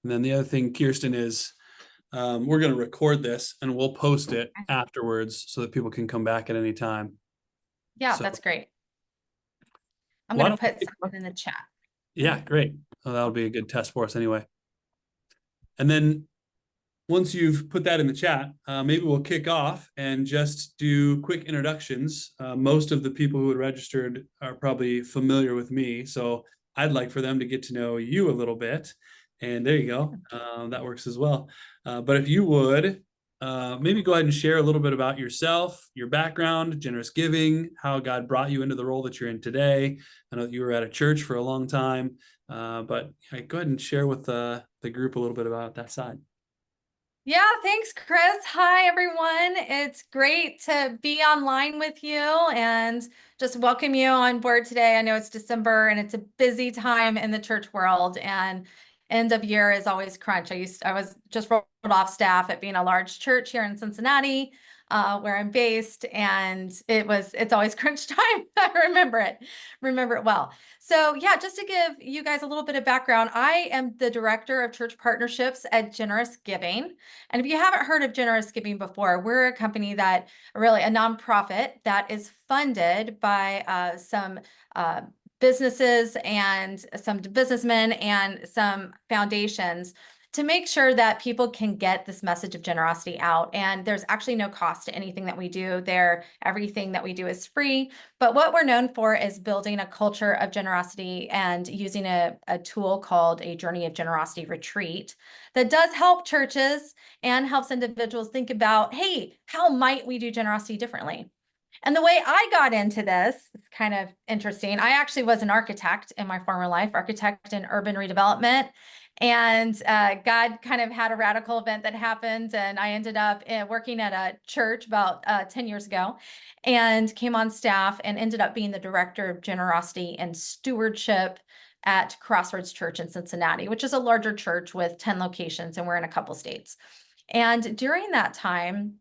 And then the other thing, Kirsten, is we're going to record this and we'll post it afterwards so that people can come back at any time. Yeah, So that's great. I'm why going to don't put something in the chat. yeah, great. Well, that'll be a good test for us anyway. And then once you've put that in the chat, maybe we'll kick off and just do quick introductions. Most of the people who had registered are probably familiar with me, so I'd like for them to get to know you a little bit. And there you go. That works as well. But if you would, maybe go ahead and share a little bit about yourself, your background, generous giving, how God brought you into the role that you're in today. I know that you were at a church for a long time, but go ahead and share with the group a little bit about that side. Yeah, thanks, Chris. Hi, everyone. It's great to be online with you and just welcome you on board today. I know it's December and it's a busy time in the church world, and end of year is always crunch. I was just rolled off staff at being a large church here in Cincinnati, where I'm based, and it's always crunch time. I remember it well. So yeah, just to give you guys a little bit of background, I am the director of church partnerships at Generous Giving. And if you haven't heard of Generous Giving before, we're a company a nonprofit that is funded by some businesses and some businessmen and some foundations to make sure that people can get this message of generosity out. And there's actually no cost to anything that we do there. Everything that we do is free. But what we're known for is building a culture of generosity and using a tool called a Journey of Generosity retreat that does help churches and helps individuals think about, hey, how might we do generosity differently? And the way I got into this is kind of interesting. I actually was an architect in my former life, architect in urban redevelopment. And God kind of had a radical event that happened. And I ended up working at a church about 10 years ago and came on staff and ended up being the director of generosity and stewardship at Crossroads Church in Cincinnati, which is a larger church with 10 locations, and we're in a couple states. And during that time,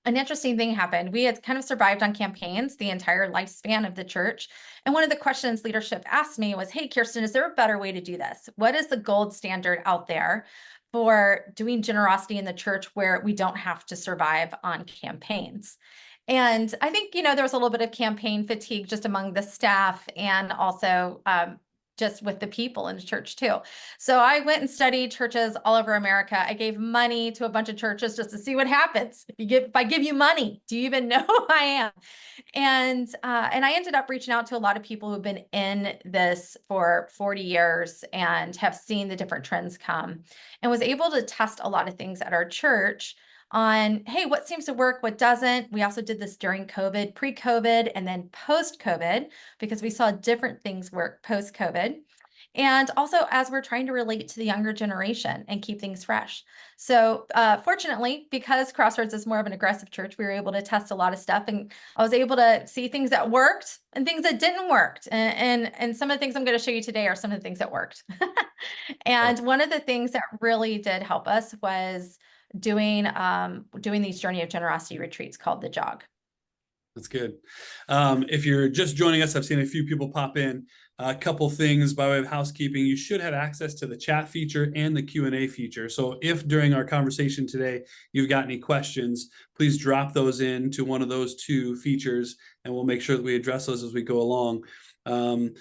an interesting thing happened. We had kind of survived on campaigns the entire lifespan of the church. And one of the questions leadership asked me was, hey, Kirsten, is there a better way to do this? What is the gold standard out there for doing generosity in the church where we don't have to survive on campaigns? And I think, there was a little bit of campaign fatigue just among the staff and also just with the people in the church too. So I went and studied churches all over America. I gave money to a bunch of churches just to see what happens. If I give you money, do you even know who I am? And I ended up reaching out to a lot of people who've been in this for 40 years and have seen the different trends come, and was able to test a lot of things at our church on, hey, what seems to work, what doesn't. We also did this during COVID, pre-COVID, and then post-COVID, because we saw different things work post-COVID. And also as we're trying to relate to the younger generation and keep things fresh. So fortunately, because Crossroads is more of an aggressive church, we were able to test a lot of stuff, and I was able to see things that worked and things that didn't work. And some of the things I'm going to show you today are some of the things that worked. And one of the things that really did help us was doing these Journey of Generosity retreats called the Jog. That's good. If you're just joining us, I've seen a few people pop in. A couple things by way of housekeeping. You should have access to the chat feature and the Q&A feature. So if during our conversation today you've got any questions, please drop those into one of those two features, and we'll make sure that we address those as we go along. One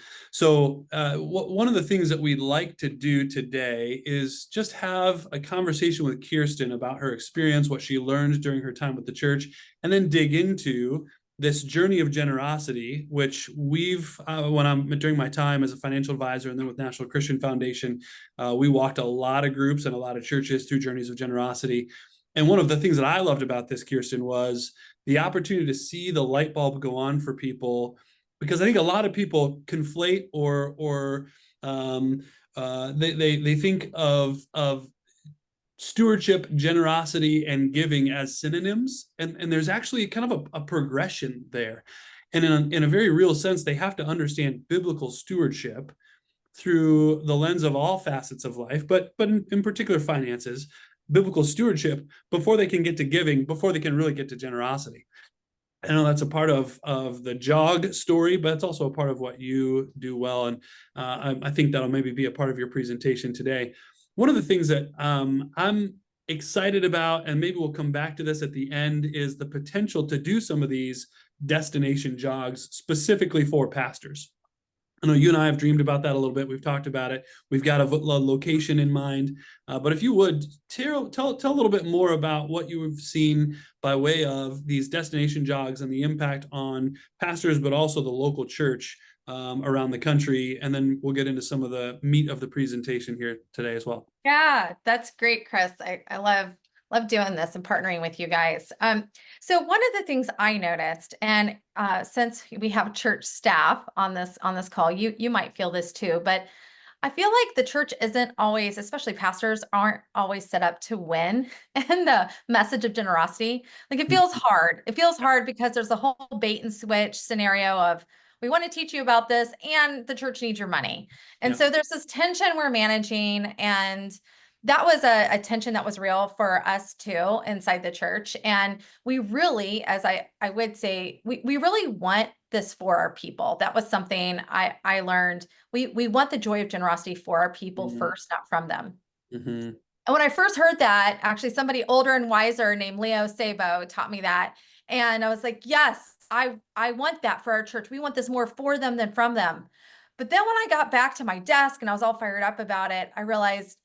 of the things that we'd like to do today is just have a conversation with Kirsten about her experience, what she learned during her time with the church, and then dig into this journey of generosity, which we've, during my time as a financial advisor and then with National Christian Foundation, we walked a lot of groups and a lot of churches through journeys of generosity. And one of the things that I loved about this, Kirsten, was the opportunity to see the light bulb go on for people, because I think a lot of people conflate or they think of stewardship, generosity, and giving as synonyms, and there's actually kind of a progression there. And in a very real sense, they have to understand biblical stewardship through the lens of all facets of life, but in particular finances, biblical stewardship, before they can get to giving, before they can really get to generosity. I know that's a part of the Jog story, but it's also a part of what you do well, and I think that'll maybe be a part of your presentation today. One of the things that I'm excited about, and maybe we'll come back to this at the end, is the potential to do some of these destination jogs specifically for pastors. I know you and I have dreamed about that a little bit. We've talked about it. We've got a location in mind. But if you would, tell a little bit more about what you have seen by way of these destination jogs and the impact on pastors, but also the local church around the country. And then we'll get into some of the meat of the presentation here today as well. Yeah, that's great, Chris. I love doing this and partnering with you guys. So one of the things I noticed, and since we have church staff on this call, you might feel this too, but I feel like the church isn't always, especially pastors, aren't always set up to win in the message of generosity. Like it feels hard. It feels hard because there's a whole bait and switch scenario of we want to teach you about this and the church needs your money. And so there's this tension we're managing, and that was a tension that was real for us too inside the church. And we really, as I would say, we really want this for our people. That was something I learned. We want the joy of generosity for our people first, not from them. And when I first heard that, actually somebody older and wiser named Leo Sabo taught me that. And I was like, yes, I want that for our church. We want this more for them than from them. But then when I got back to my desk and I was all fired up about it, I realized,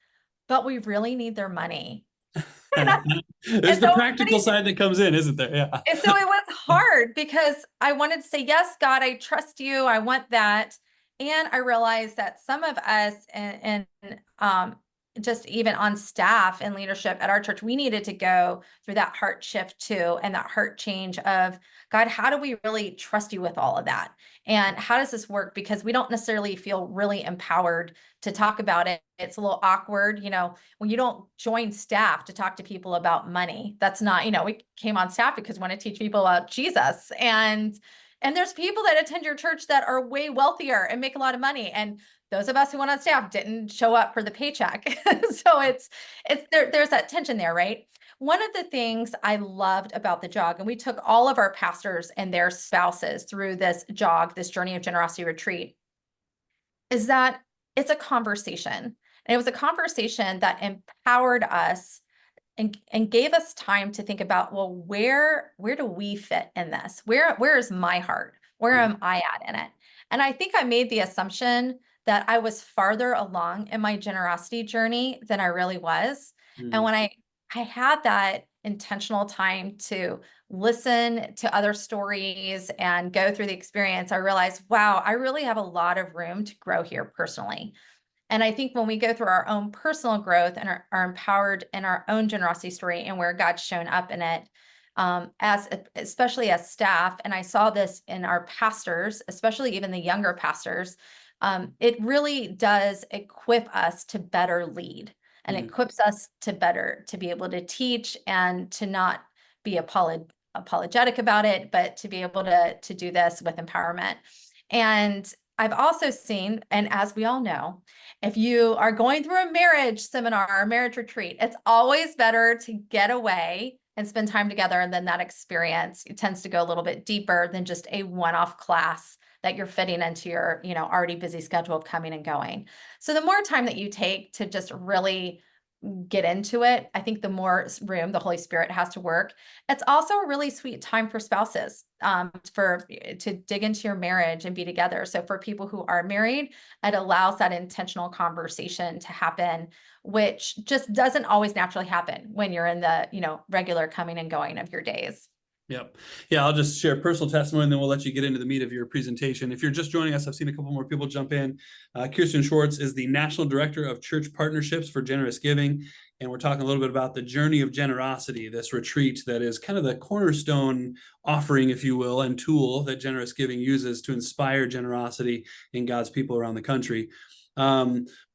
but we really need their money. There's the practical side that comes in, isn't there? Yeah. And so it was hard because I wanted to say, yes, God, I trust you. I want that. And I realized that some of us and just even on staff and leadership at our church, we needed to go through that heart shift too, and that heart change of, God, how do we really trust you with all of that? And how does this work? Because we don't necessarily feel really empowered to talk about it. It's a little awkward, when you don't join staff to talk to people about money. That's not, we came on staff because we want to teach people about Jesus. And there's people that attend your church that are way wealthier and make a lot of money. And those of us who went on staff didn't show up for the paycheck. So there's that tension there, right? One of the things I loved about the jog, and we took all of our pastors and their spouses through this jog, this Journey of Generosity retreat, is that it's a conversation. And it was a conversation that empowered us and gave us time to think about, well, where do we fit in this? Where is my heart? Where am I at in it? And I think I made the assumption that I was farther along in my generosity journey than I really was. And when I had that intentional time to listen to other stories and go through the experience, I realized, wow, I really have a lot of room to grow here personally. And I think when we go through our own personal growth and are empowered in our own generosity story and where God's shown up in it, especially as staff, and I saw this in our pastors, especially even the younger pastors, it really does equip us to better lead, and equips us to be able to teach and to not be apologetic about it, but to be able to do this with empowerment. And I've also seen, and as we all know, if you are going through a marriage seminar or marriage retreat, it's always better to get away and spend time together. And then that experience, it tends to go a little bit deeper than just a one-off class that you're fitting into your, already busy schedule of coming and going. So the more time that you take to just really get into it, I think the more room the Holy Spirit has to work. It's also a really sweet time for spouses, to dig into your marriage and be together. So for people who are married, it allows that intentional conversation to happen, which just doesn't always naturally happen when you're in the, regular coming and going of your days. Yep. Yeah, I'll just share personal testimony and then we'll let you get into the meat of your presentation. If you're just joining us, I've seen a couple more people jump in. Kirsten Schwartz is the National Director of Church Partnerships for Generous Giving. And we're talking a little bit about the Journey of Generosity, this retreat that is kind of the cornerstone offering, if you will, and tool that Generous Giving uses to inspire generosity in God's people around the country.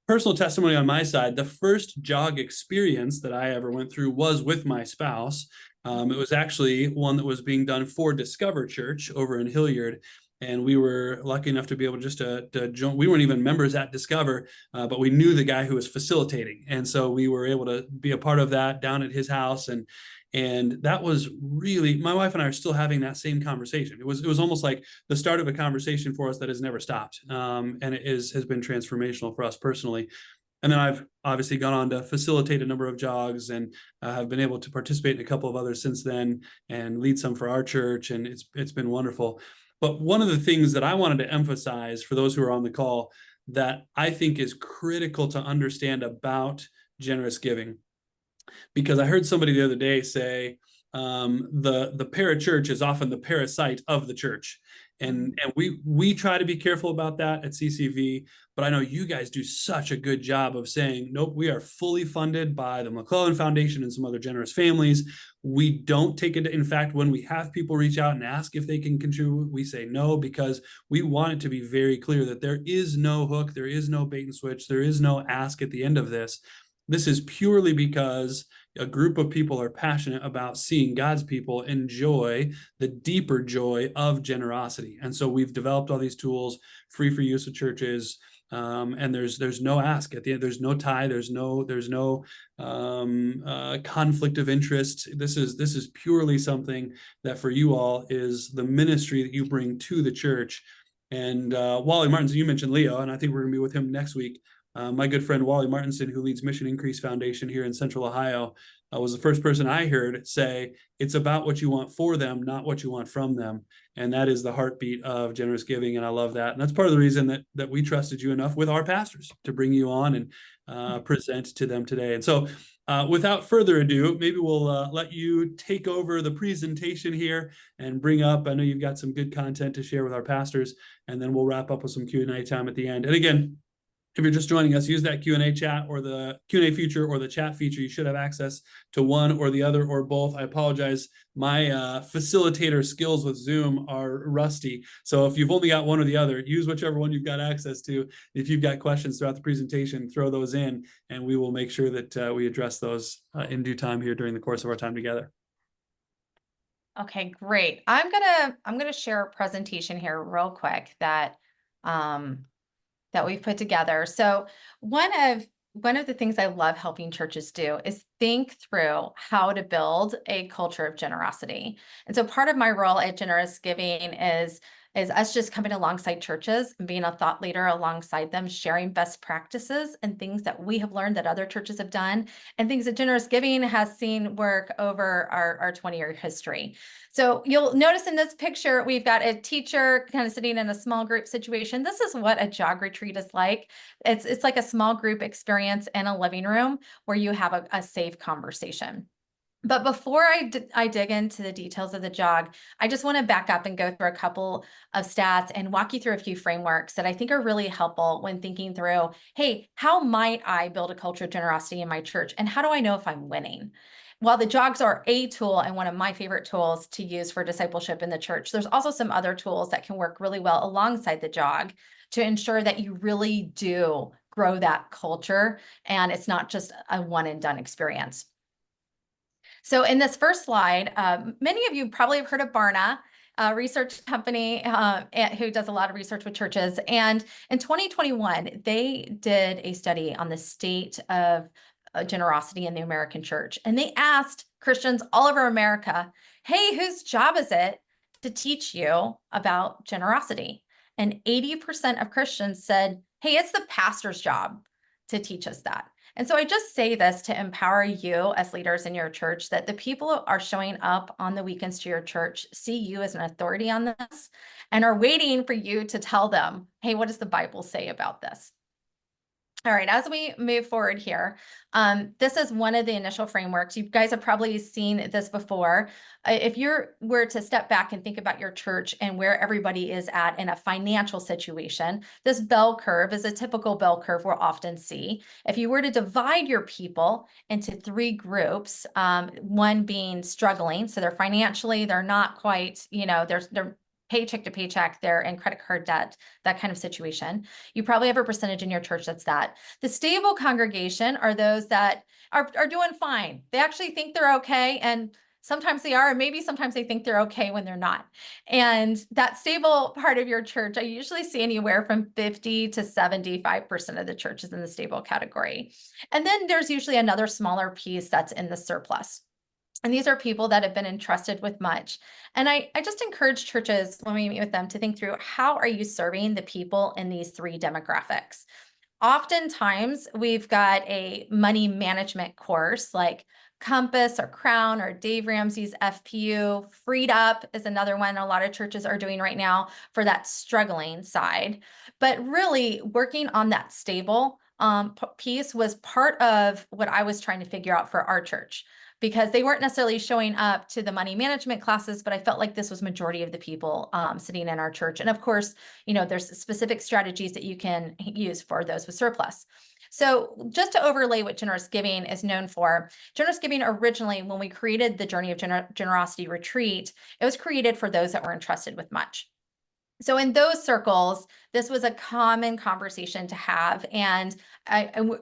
Personal testimony on my side, the first jog experience that I ever went through was with my spouse. It was actually one that was being done for Discover Church over in Hilliard. And we were lucky enough to be able just to join. We weren't even members at Discover, but we knew the guy who was facilitating. And so we were able to be a part of that down at his house. And that was really, my wife and I are still having that same conversation. It was almost like the start of a conversation for us that has never stopped. And it has been transformational for us personally. And then I've obviously gone on to facilitate a number of jogs and have been able to participate in a couple of others since then and lead some for our church. And it's been wonderful. But one of the things that I wanted to emphasize for those who are on the call that I think is critical to understand about generous giving, because I heard somebody the other day say the parachurch is often the parasite of the church. And we try to be careful about that at CCV, but I know you guys do such a good job of saying, nope, we are fully funded by the McClellan Foundation and some other generous families. We don't take it. In fact, when we have people reach out and ask if they can contribute, we say no, because we want it to be very clear that there is no hook, there is no bait and switch, there is no ask at the end of this. This is purely because a group of people are passionate about seeing God's people enjoy the deeper joy of generosity. And so we've developed all these tools free for use of churches. And there's no ask at the end. There's no tie. There's no conflict of interest. This is purely something that for you all is the ministry that you bring to the church. And Wally Martinson, you mentioned Leo, and I think we're going to be with him next week. My good friend Wally Martinson, who leads Mission Increase Foundation here in Central Ohio, was the first person I heard say, it's about what you want for them, not what you want from them. And that is the heartbeat of generous giving. And I love that. And that's part of the reason that we trusted you enough with our pastors to bring you on and present to them today. And so without further ado, maybe we'll let you take over the presentation here and bring up, I know you've got some good content to share with our pastors, and then we'll wrap up with some Q&A time at the end. And again, if you're just joining us, use that Q&A chat or the Q&A feature or the chat feature. You should have access to one or the other or both. I apologize. My facilitator skills with Zoom are rusty. So if you've only got one or the other, use whichever one you've got access to. If you've got questions throughout the presentation, throw those in, and we will make sure that we address those in due time here during the course of our time together. Okay, great. I'm gonna share a presentation here real quick that we've put together. So one of the things I love helping churches do is think through how to build a culture of generosity. And so part of my role at Generous Giving is us just coming alongside churches and being a thought leader alongside them, sharing best practices and things that we have learned that other churches have done, and things that Generous Giving has seen work over our 20-year history. So you'll notice in this picture, we've got a teacher kind of sitting in a small group situation. This is what a jog retreat is like. It's like a small group experience in a living room where you have a safe conversation. But before I dig into the details of the jog, I just want to back up and go through a couple of stats and walk you through a few frameworks that I think are really helpful when thinking through, hey, how might I build a culture of generosity in my church? And how do I know if I'm winning? While the jogs are a tool and one of my favorite tools to use for discipleship in the church, there's also some other tools that can work really well alongside the jog to ensure that you really do grow that culture and it's not just a one and done experience. So in this first slide, many of you probably have heard of Barna, a research company who does a lot of research with churches. And in 2021, they did a study on the state of generosity in the American church. And they asked Christians all over America, hey, whose job is it to teach you about generosity? And 80% of Christians said, hey, it's the pastor's job to teach us that. And so I just say this to empower you as leaders in your church, that the people who are showing up on the weekends to your church see you as an authority on this and are waiting for you to tell them, hey, what does the Bible say about this? All right, as we move forward here, this is one of the initial frameworks. You guys have probably seen this before. If you were to step back and think about your church and where everybody is at in a financial situation, this bell curve is a typical bell curve we'll often see. If you were to divide your people into three groups, one being struggling, so they're not quite, they're paycheck to paycheck, they're in credit card debt, that kind of situation. You probably have a percentage in your church that's that. The stable congregation are those that are doing fine. They actually think they're okay, and sometimes they are, and maybe sometimes they think they're okay when they're not. And that stable part of your church, I usually see anywhere from 50 to 75% of the church is in the stable category. And then there's usually another smaller piece that's in the surplus. And these are people that have been entrusted with much. And I just encourage churches when we meet with them to think through, how are you serving the people in these three demographics? oftentimes we've got a money management course like Compass or Crown or Dave Ramsey's FPU. Freed Up is another one a lot of churches are doing right now for that struggling side. But really working on that stable piece was part of what I was trying to figure out for our church, because they weren't necessarily showing up to the money management classes, but I felt like this was majority of the people sitting in our church. And of course, there's specific strategies that you can use for those with surplus. So just to overlay what generous giving is known for, generous giving originally, when we created the Journey of Generosity Retreat, it was created for those that were entrusted with much. So in those circles, this was a common conversation to have, and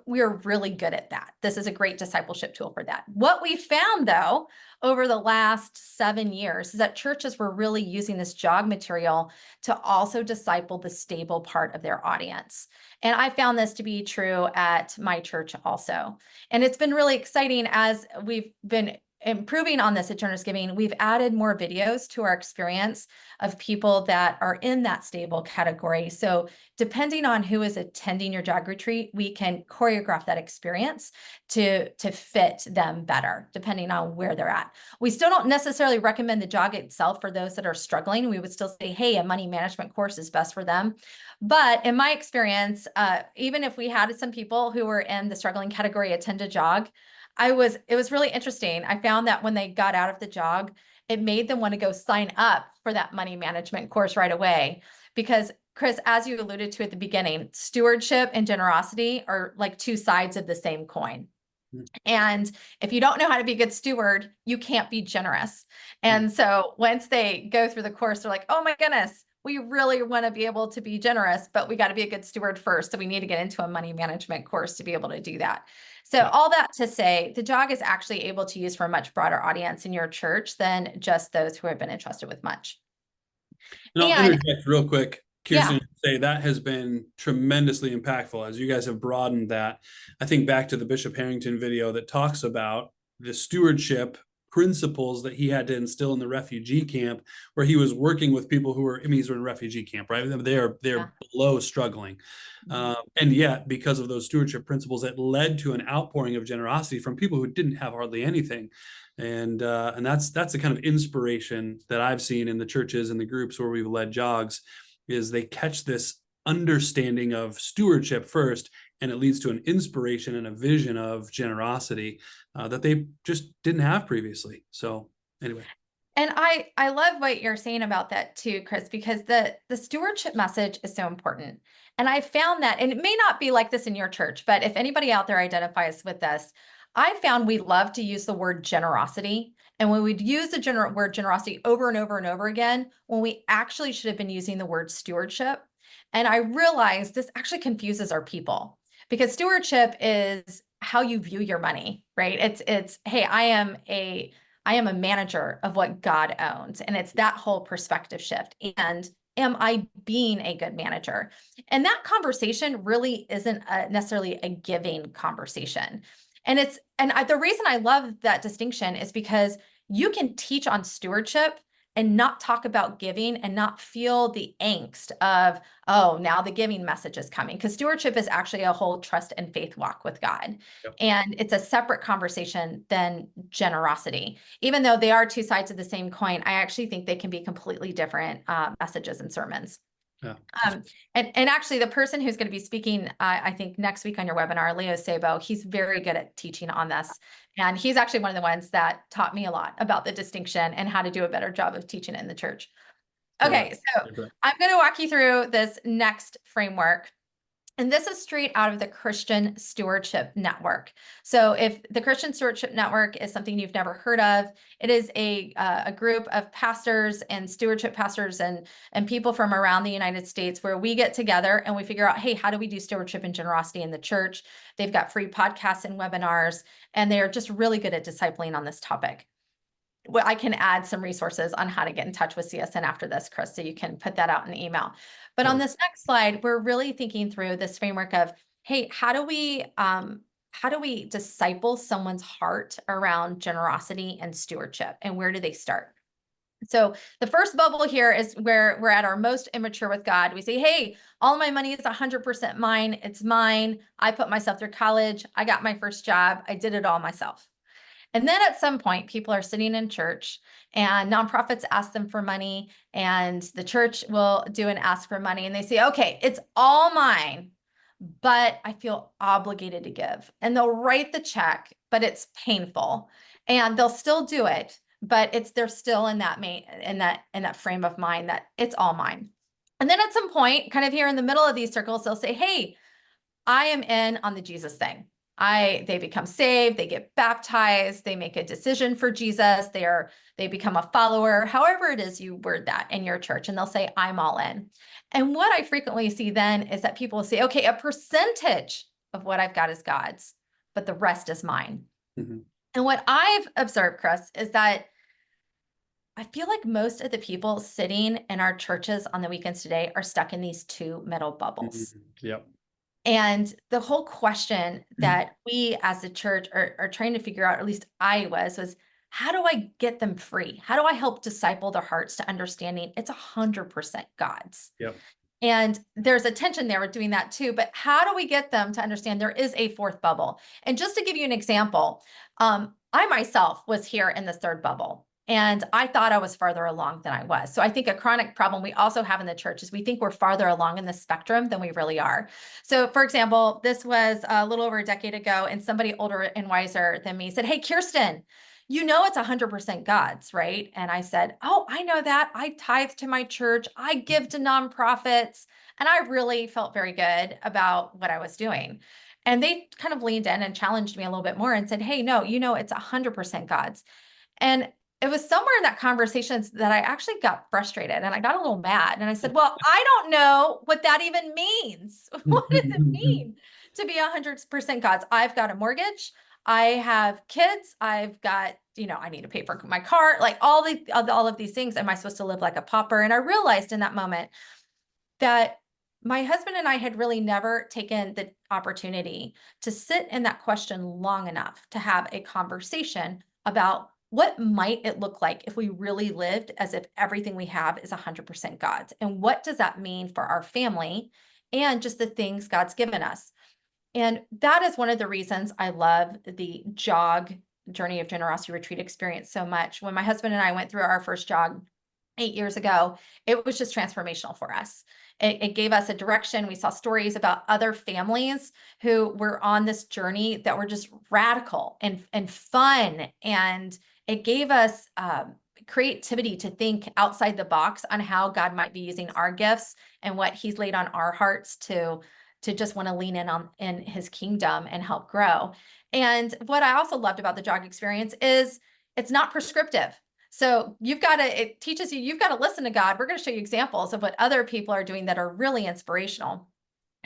we're really good at that. This is a great discipleship tool for that. What we found, though, over the last 7 years is that churches were really using this jog material to also disciple the stable part of their audience. And I found this to be true at my church also. And it's been really exciting as we've been improving on this at Generous Giving. We've added more videos to our experience of people that are in that stable category. So depending on who is attending your jog retreat, we can choreograph that experience to fit them better, depending on where they're at. We still don't necessarily recommend the jog itself for those that are struggling. We would still say, hey, a money management course is best for them. But in my experience, even if we had some people who were in the struggling category attend a jog, it was really interesting. I found that when they got out of the jog, it made them want to go sign up for that money management course right away. Because Chris, as you alluded to at the beginning, stewardship and generosity are like two sides of the same coin. And if you don't know how to be a good steward, you can't be generous. And so once they go through the course, they're like, oh my goodness, we really want to be able to be generous, but we got to be a good steward first. So we need to get into a money management course to be able to do that. So all that to say, the jog is actually able to use for a much broader audience in your church than just those who have been entrusted with much. And I'll interject real quick, Kirsten, yeah. say that has been tremendously impactful as you guys have broadened that. I think back to the Bishop Harrington video that talks about the stewardship principles that he had to instill in the refugee camp, where he was working with people who were, I mean, these were in refugee camp, right? They're below struggling. And yet, because of those stewardship principles, it led to an outpouring of generosity from people who didn't have hardly anything. And that's the kind of inspiration that I've seen in the churches and the groups where we've led jogs, is they catch this understanding of stewardship first, and it leads to an inspiration and a vision of generosity that they just didn't have previously. So anyway. And I love what you're saying about that too, Chris, because the stewardship message is so important. And I found that, and it may not be like this in your church, but if anybody out there identifies with this, I found we love to use the word generosity. And when we'd use the word generosity over and over and over again, when we actually should have been using the word stewardship. And I realized this actually confuses our people, because stewardship is how you view your money, right? It's hey, I am a manager of what God owns. And it's that whole perspective shift. And am I being a good manager? And that conversation really isn't necessarily a giving conversation. And the reason I love that distinction is because you can teach on stewardship and not talk about giving and not feel the angst of, oh, now the giving message is coming. Because stewardship is actually a whole trust and faith walk with God. Yep. And it's a separate conversation than generosity. Even though they are two sides of the same coin, I actually think they can be completely different messages and sermons. Yeah. And actually the person who's going to be speaking, I think next week on your webinar, Leo Sabo, he's very good at teaching on this. And he's actually one of the ones that taught me a lot about the distinction and how to do a better job of teaching it in the church. Okay, so I'm going to walk you through this next framework. And this is straight out of the Christian Stewardship Network. So if the Christian Stewardship Network is something you've never heard of, it is a group of pastors and stewardship pastors and people from around the United States, where we get together and we figure out, hey, how do we do stewardship and generosity in the church? They've got free podcasts and webinars, and they are just really good at discipling on this topic. Well, I can add some resources on how to get in touch with CSN after this, Chris, so you can put that out in the email. But on this next slide, we're really thinking through this framework of, hey, how do we disciple someone's heart around generosity and stewardship, and where do they start? So the first bubble here is where we're at our most immature with God. We say, hey, all my money is 100% mine. It's mine. I put myself through college. I got my first job. I did it all myself. And then at some point, people are sitting in church and nonprofits ask them for money, and the church will do an ask for money. And they say, okay, it's all mine, but I feel obligated to give. And they'll write the check, but it's painful. And they'll still do it, but they're still in that frame of mind that it's all mine. And then at some point, kind of here in the middle of these circles, they'll say, hey, I am in on the Jesus thing. They become saved, they get baptized, they make a decision for Jesus, they become a follower, however it is you word that in your church, and they'll say, I'm all in. And what I frequently see then is that people will say, okay, a percentage of what I've got is God's, but the rest is mine. Mm-hmm. And what I've observed, Chris, is that I feel like most of the people sitting in our churches on the weekends today are stuck in these two middle bubbles. Mm-hmm. Yep. And the whole question that we as a church are trying to figure out, at least I was how do I get them free? How do I help disciple their hearts to understanding it's 100% God's? Yep. And there's a tension there with doing that too, but how do we get them to understand there is a fourth bubble? And just to give you an example, I myself was here in this third bubble. And I thought I was farther along than I was. So I think a chronic problem we also have in the church is we think we're farther along in the spectrum than we really are. So for example, this was a little over a decade ago, and somebody older and wiser than me said, hey, Kirsten, you know it's 100% God's, right? And I said, oh, I know that. I tithe to my church. I give to nonprofits. And I really felt very good about what I was doing. And they kind of leaned in and challenged me a little bit more and said, hey, no, you know it's 100% God's. And it was somewhere in that conversation that I actually got frustrated and I got a little mad. And I said, well, I don't know what that even means. What does it mean to be 100% God's? I've got a mortgage. I have kids. I've got, I need to pay for my car, like all of these things. Am I supposed to live like a pauper? And I realized in that moment that my husband and I had really never taken the opportunity to sit in that question long enough to have a conversation about what might it look like if we really lived as if everything we have is 100% God's? And what does that mean for our family and just the things God's given us? And that is one of the reasons I love the JOG, Journey of Generosity Retreat experience so much. When my husband and I went through our first JOG 8 years ago, it was just transformational for us. It gave us a direction. We saw stories about other families who were on this journey that were just radical and fun. And it gave us creativity to think outside the box on how God might be using our gifts and what he's laid on our hearts to just want to lean in his kingdom and help grow. And what I also loved about the JOG experience is it's not prescriptive. So it teaches you've got to listen to God. We're going to show you examples of what other people are doing that are really inspirational.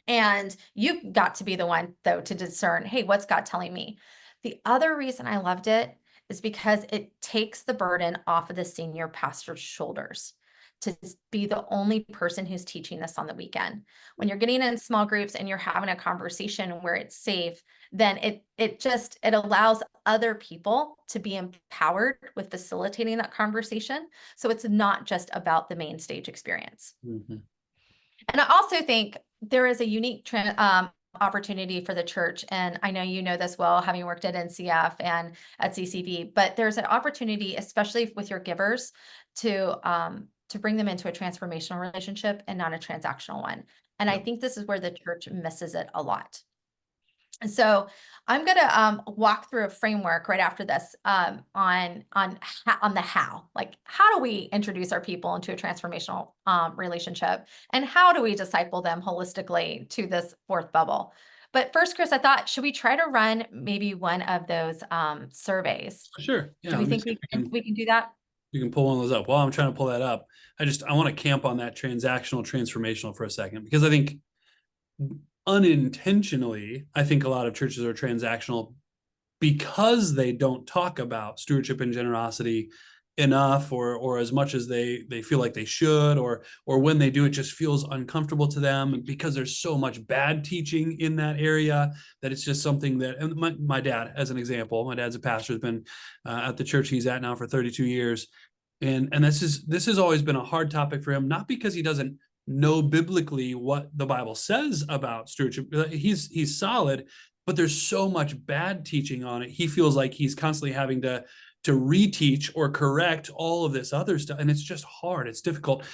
And you've got to be the one, though, to discern, hey, what's God telling me? The other reason I loved it is because it takes the burden off of the senior pastor's shoulders to be the only person who's teaching this on the weekend. When you're getting in small groups and you're having a conversation where it's safe, then it allows other people to be empowered with facilitating that conversation. So it's not just about the main stage experience. Mm-hmm. And I also think there is a unique opportunity for the church. And I know you know this well, having worked at NCF and at CCV, but there's an opportunity, especially with your givers, to bring them into a transformational relationship and not a transactional one. And I think this is where the church misses it a lot. And so I'm going to walk through a framework right after this on the how. Like, how do we introduce our people into a transformational relationship? And how do we disciple them holistically to this fourth bubble? But first, Chris, I thought, should we try to run maybe one of those surveys? Sure. Yeah. Do we think we can do that? You can pull one of those up. While I'm trying to pull that up, I want to camp on that transactional, transformational for a second, because I think unintentionally, I think a lot of churches are transactional because they don't talk about stewardship and generosity enough or as much as they feel like they should, or when they do, it just feels uncomfortable to them. And because there's so much bad teaching in that area, that it's just something that, and my dad, as an example, my dad's a pastor, has been at the church he's at now for 32 years. And this has always been a hard topic for him, not because he doesn't know biblically what the Bible says about stewardship. He's solid, but there's so much bad teaching on it. He feels like he's constantly having to reteach or correct all of this other stuff, and it's just hard. It's difficult.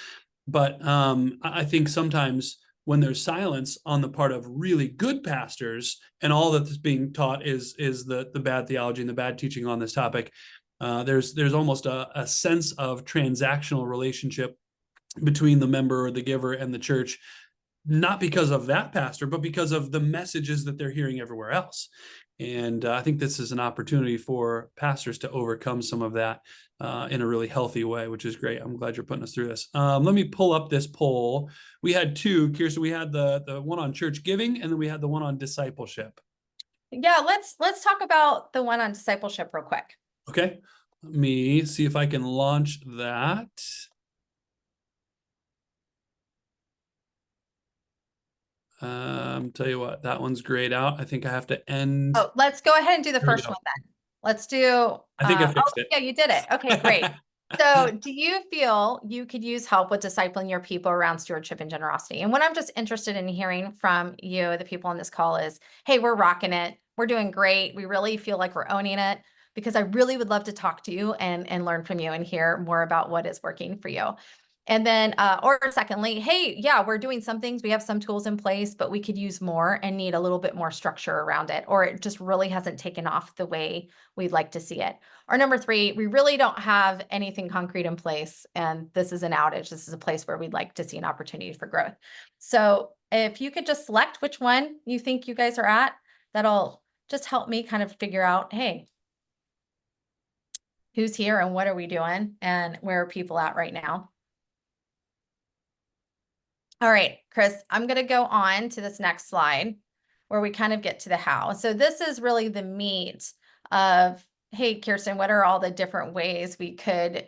But I think sometimes when there's silence on the part of really good pastors, and all that's being taught is the bad theology and the bad teaching on this topic, there's almost a sense of transactional relationship between the member or the giver and the church, not because of that pastor, but because of the messages that they're hearing everywhere else. And I think this is an opportunity for pastors to overcome some of that in a really healthy way, which is great. I'm glad you're putting us through this. Let me pull up this poll. We had two, Kirsten. We had the one on church giving, and then we had the one on discipleship. Yeah, let's talk about the one on discipleship real quick. Okay, let me see if I can launch that. Tell you what, that one's grayed out. I think I have to end. Oh, let's go ahead and do the There we first go. one then. Let's do. I think I fixed it. Yeah, you did it. Okay, great. So, do you feel you could use help with discipling your people around stewardship and generosity? And what I'm just interested in hearing from you, the people on this call, is, hey, we're rocking it. We're doing great. We really feel like we're owning it, because I really would love to talk to you and learn from you and hear more about what is working for you. And then, or secondly, hey, yeah, we're doing some things. We have some tools in place, but we could use more and need a little bit more structure around it, or it just really hasn't taken off the way we'd like to see it. Or number three, we really don't have anything concrete in place, and this is an outage. This is a place where we'd like to see an opportunity for growth. So if you could just select which one you think you guys are at, that'll just help me kind of figure out, hey, who's here and what are we doing and where are people at right now? All right, Chris, I'm going to go on to this next slide where we kind of get to the how. So this is really the meat of, hey, Kirsten, what are all the different ways we could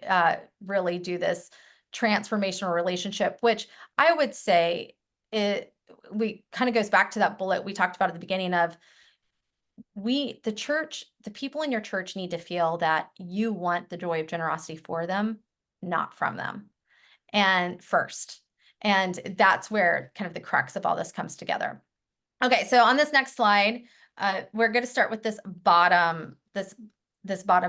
really do this transformational relationship, which I would say we kind of goes back to that bullet we talked about at the beginning of, the church, the people in your church need to feel that you want the joy of generosity for them, not from them, and first. And that's where kind of the crux of all this comes together. Okay, so on this next slide, we're going to start with this bottom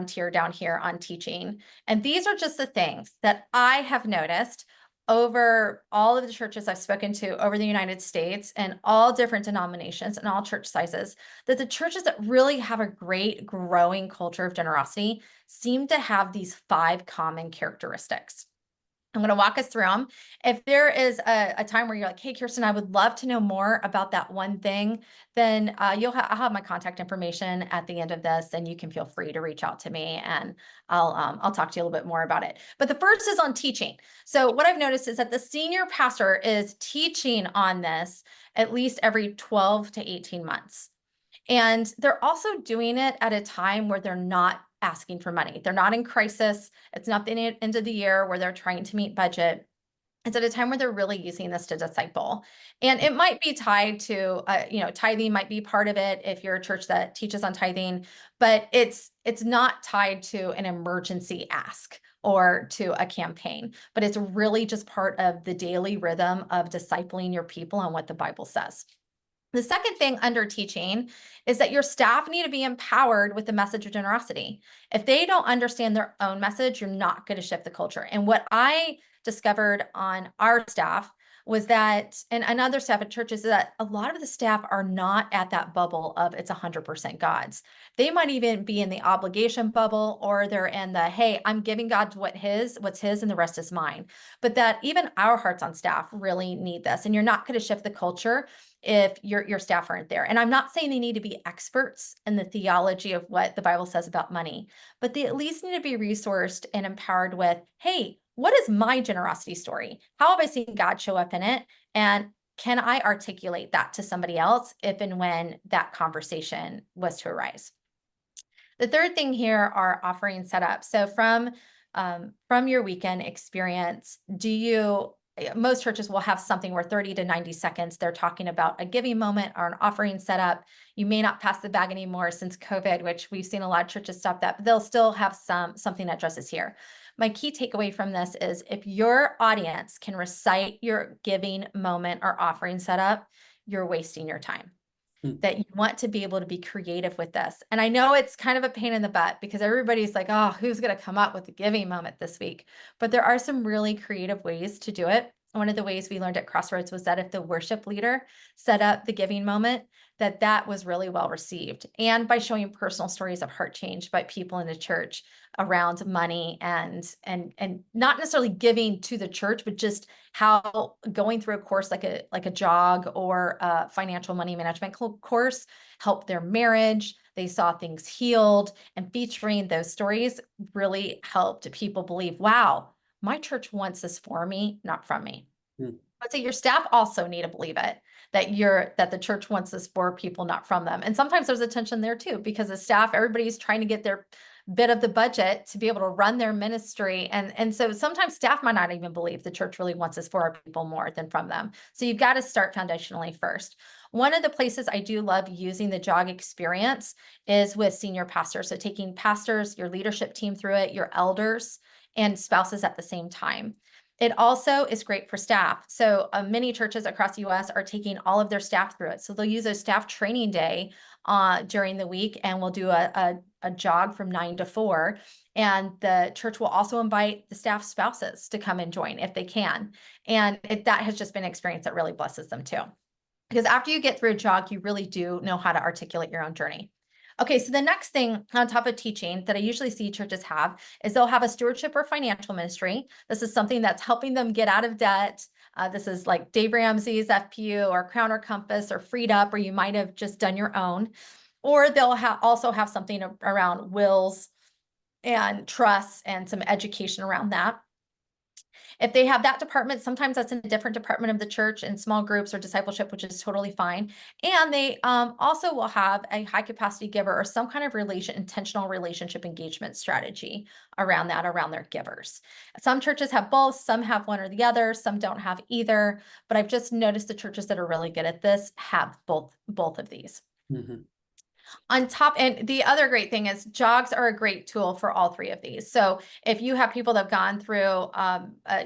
tier down here on teaching. And these are just the things that I have noticed over all of the churches I've spoken to over the United States and all different denominations and all church sizes, that the churches that really have a great growing culture of generosity seem to have these 5 common characteristics. I'm going to walk us through them. If there is a time where you're like, hey, Kirsten, I would love to know more about that one thing, then I'll have my contact information at the end of this, and you can feel free to reach out to me, and I'll talk to you a little bit more about it. But the first is on teaching. So what I've noticed is that the senior pastor is teaching on this at least every 12 to 18 months. And they're also doing it at a time where they're not asking for money. They're not in crisis. It's not the end of the year where they're trying to meet budget. It's at a time where they're really using this to disciple. And it might be tied to, tithing might be part of it if you're a church that teaches on tithing, but it's not tied to an emergency ask or to a campaign, but it's really just part of the daily rhythm of discipling your people on what the Bible says. The second thing under teaching is that your staff need to be empowered with the message of generosity. If they don't understand their own message, you're not going to shift the culture. And what I discovered on our staff was that, and other staff at churches, is that a lot of the staff are not at that bubble of it's 100% God's. They might even be in the obligation bubble, or they're in the, hey, I'm giving God what's his and the rest is mine. But that even our hearts on staff really need this. And you're not going to shift the culture if your staff aren't there. And I'm not saying they need to be experts in the theology of what the Bible says about money, but they at least need to be resourced and empowered with, hey, what is my generosity story? How have I seen God show up in it? And can I articulate that to somebody else if and when that conversation was to arise? The third thing here are offering setup. So from your weekend experience, do you most churches will have something where 30 to 90 seconds, they're talking about a giving moment or an offering setup. You may not pass the bag anymore since COVID, which we've seen a lot of churches stop that, but they'll still have something that addresses here. My key takeaway from this is if your audience can recite your giving moment or offering setup, you're wasting your time. That you want to be able to be creative with this. And I know it's kind of a pain in the butt because everybody's like, oh, who's going to come up with the giving moment this week? But there are some really creative ways to do it. One of the ways we learned at Crossroads was that if the worship leader set up the giving moment, that was really well received. And by showing personal stories of heart change by people in the church around money and not necessarily giving to the church, but just how going through a course like a jog or a financial money management course helped their marriage. They saw things healed, and featuring those stories really helped people believe, wow, my church wants this for me, not from me. I'd say your staff also need to believe it, that the church wants this for people, not from them. And sometimes there's a tension there too, because the staff, everybody's trying to get their bit of the budget to be able to run their ministry. And so sometimes staff might not even believe the church really wants this for our people more than from them. So you've got to start foundationally first. One of the places I do love using the jog experience is with senior pastors. So taking pastors, your leadership team through it, your elders, and spouses at the same time. It also is great for staff. So many churches across the US are taking all of their staff through it. So they'll use a staff training day during the week, and we'll do a jog from 9 to 4. And the church will also invite the staff spouses to come and join if they can. And that has just been an experience that really blesses them too. Because after you get through a jog, you really do know how to articulate your own journey. Okay, so the next thing on top of teaching that I usually see churches have is they'll have a stewardship or financial ministry. This is something that's helping them get out of debt. This is like Dave Ramsey's FPU or Crown or Compass or Freed Up, or you might have just done your own. Or they'll also have something around wills and trusts and some education around that. If they have that department, sometimes that's in a different department of the church in small groups or discipleship, which is totally fine. And they also will have a high capacity giver or some kind of intentional relationship engagement strategy around their givers. Some churches have both, some have one or the other, some don't have either, but I've just noticed the churches that are really good at this have both of these. Mm-hmm. On top, and the other great thing is jogs are a great tool for all three of these. So if you have people that have gone through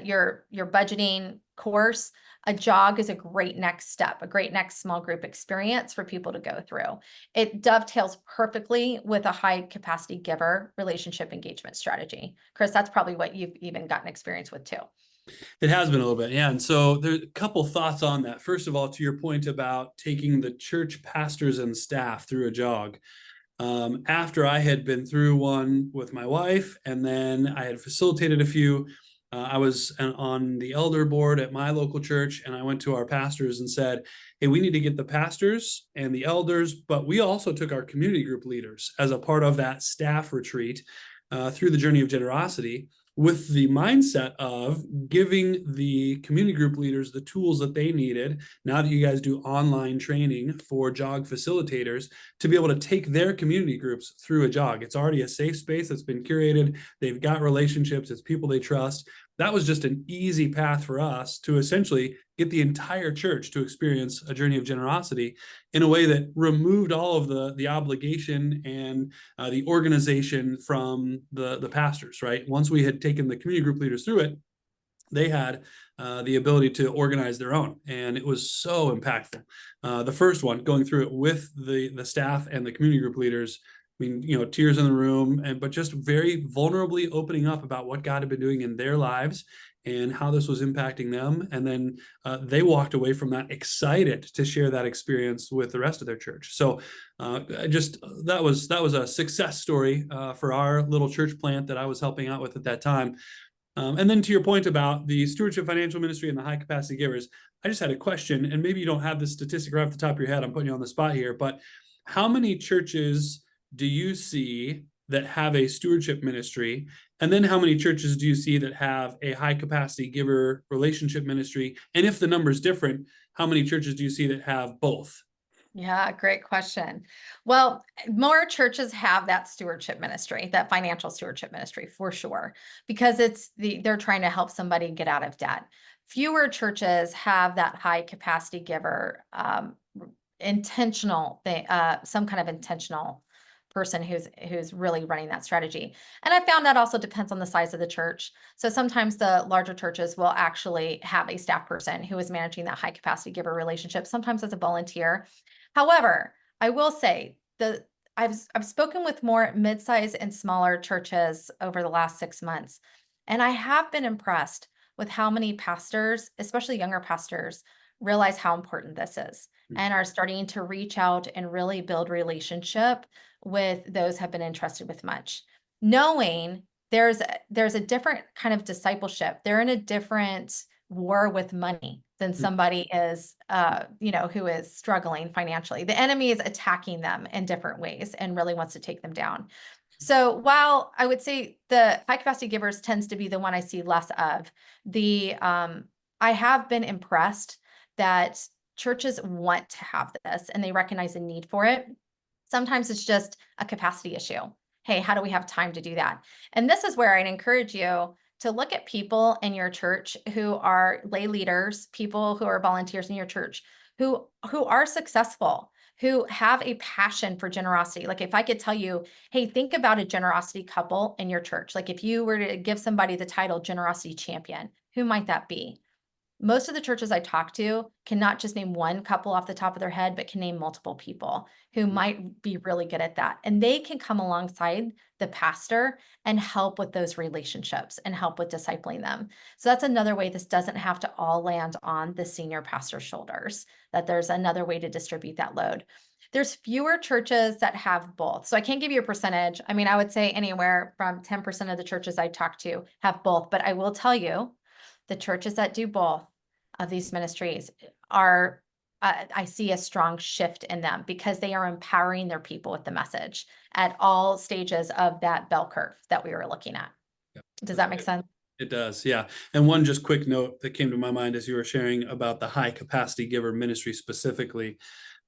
your budgeting course, a jog is a great next step, a great next small group experience for people to go through. It dovetails perfectly with a high capacity giver relationship engagement strategy. Chris, that's probably what you've even gotten experience with too. It has been a little bit, yeah. And so there's a couple thoughts on that. First of all, to your point about taking the church pastors and staff through a jog. After I had been through one with my wife, and then I had facilitated a few, I was on the elder board at my local church, and I went to our pastors and said, hey, we need to get the pastors and the elders, but we also took our community group leaders as a part of that staff retreat through the journey of generosity, with the mindset of giving the community group leaders the tools that they needed, now that you guys do online training for jog facilitators, to be able to take their community groups through a jog. It's already a safe space that's been curated. They've got relationships. It's people they trust. That was just an easy path for us to essentially get the entire church to experience a journey of generosity in a way that removed all of the obligation and the organization from the pastors, right? Once we had taken the community group leaders through it, they had the ability to organize their own. And it was so impactful. The first one, going through it with the staff and the community group leaders, I mean, tears in the room, but just very vulnerably opening up about what God had been doing in their lives and how this was impacting them. And then they walked away from that excited to share that experience with the rest of their church. So that was a success story for our little church plant that I was helping out with at that time. And then to your point about the stewardship financial ministry and the high capacity givers, I just had a question, and maybe you don't have this statistic right off the top of your head. I'm putting you on the spot here, but how many churches do you see that have a stewardship ministry? And then how many churches do you see that have a high capacity giver relationship ministry? And if the number is different, how many churches do you see that have both? Yeah, great question. Well, more churches have that stewardship ministry, that financial stewardship ministry for sure, because they're trying to help somebody get out of debt. fewer churches have that high capacity giver, intentional thing, some kind of intentional person who's really running that strategy. And I found that also depends on the size of the church. So sometimes the larger churches will actually have a staff person who is managing that high capacity giver relationship, sometimes as a volunteer. However, I will say I've spoken with more mid-size and smaller churches over the last 6 months, and I have been impressed with how many pastors, especially younger pastors, realize how important this is and are starting to reach out and really build relationship with those have been entrusted with much, knowing there's a different kind of discipleship. They're in a different war with money than somebody is, who is struggling financially. The enemy is attacking them in different ways and really wants to take them down. So while I would say the high capacity givers tends to be the one I see less of, I have been impressed that churches want to have this and they recognize the need for it. Sometimes it's just a capacity issue. Hey, how do we have time to do that? And this is where I'd encourage you to look at people in your church who are lay leaders, people who are volunteers in your church, who are successful, who have a passion for generosity. Like if I could tell you, hey, think about a generosity couple in your church. Like if you were to give somebody the title generosity champion, who might that be? Most of the churches I talk to cannot just name one couple off the top of their head, but can name multiple people who might be really good at that. And they can come alongside the pastor and help with those relationships and help with discipling them. So that's another way this doesn't have to all land on the senior pastor's shoulders, that there's another way to distribute that load. There's fewer churches that have both. So I can't give you a percentage. I mean, I would say anywhere from 10% of the churches I talk to have both, but I will tell you the churches that do both of these ministries are, I see a strong shift in them because they are empowering their people with the message at all stages of that bell curve that we were looking at. Yeah, does that make sense? It does, yeah. And one just quick note that came to my mind as you were sharing about the high capacity giver ministry specifically.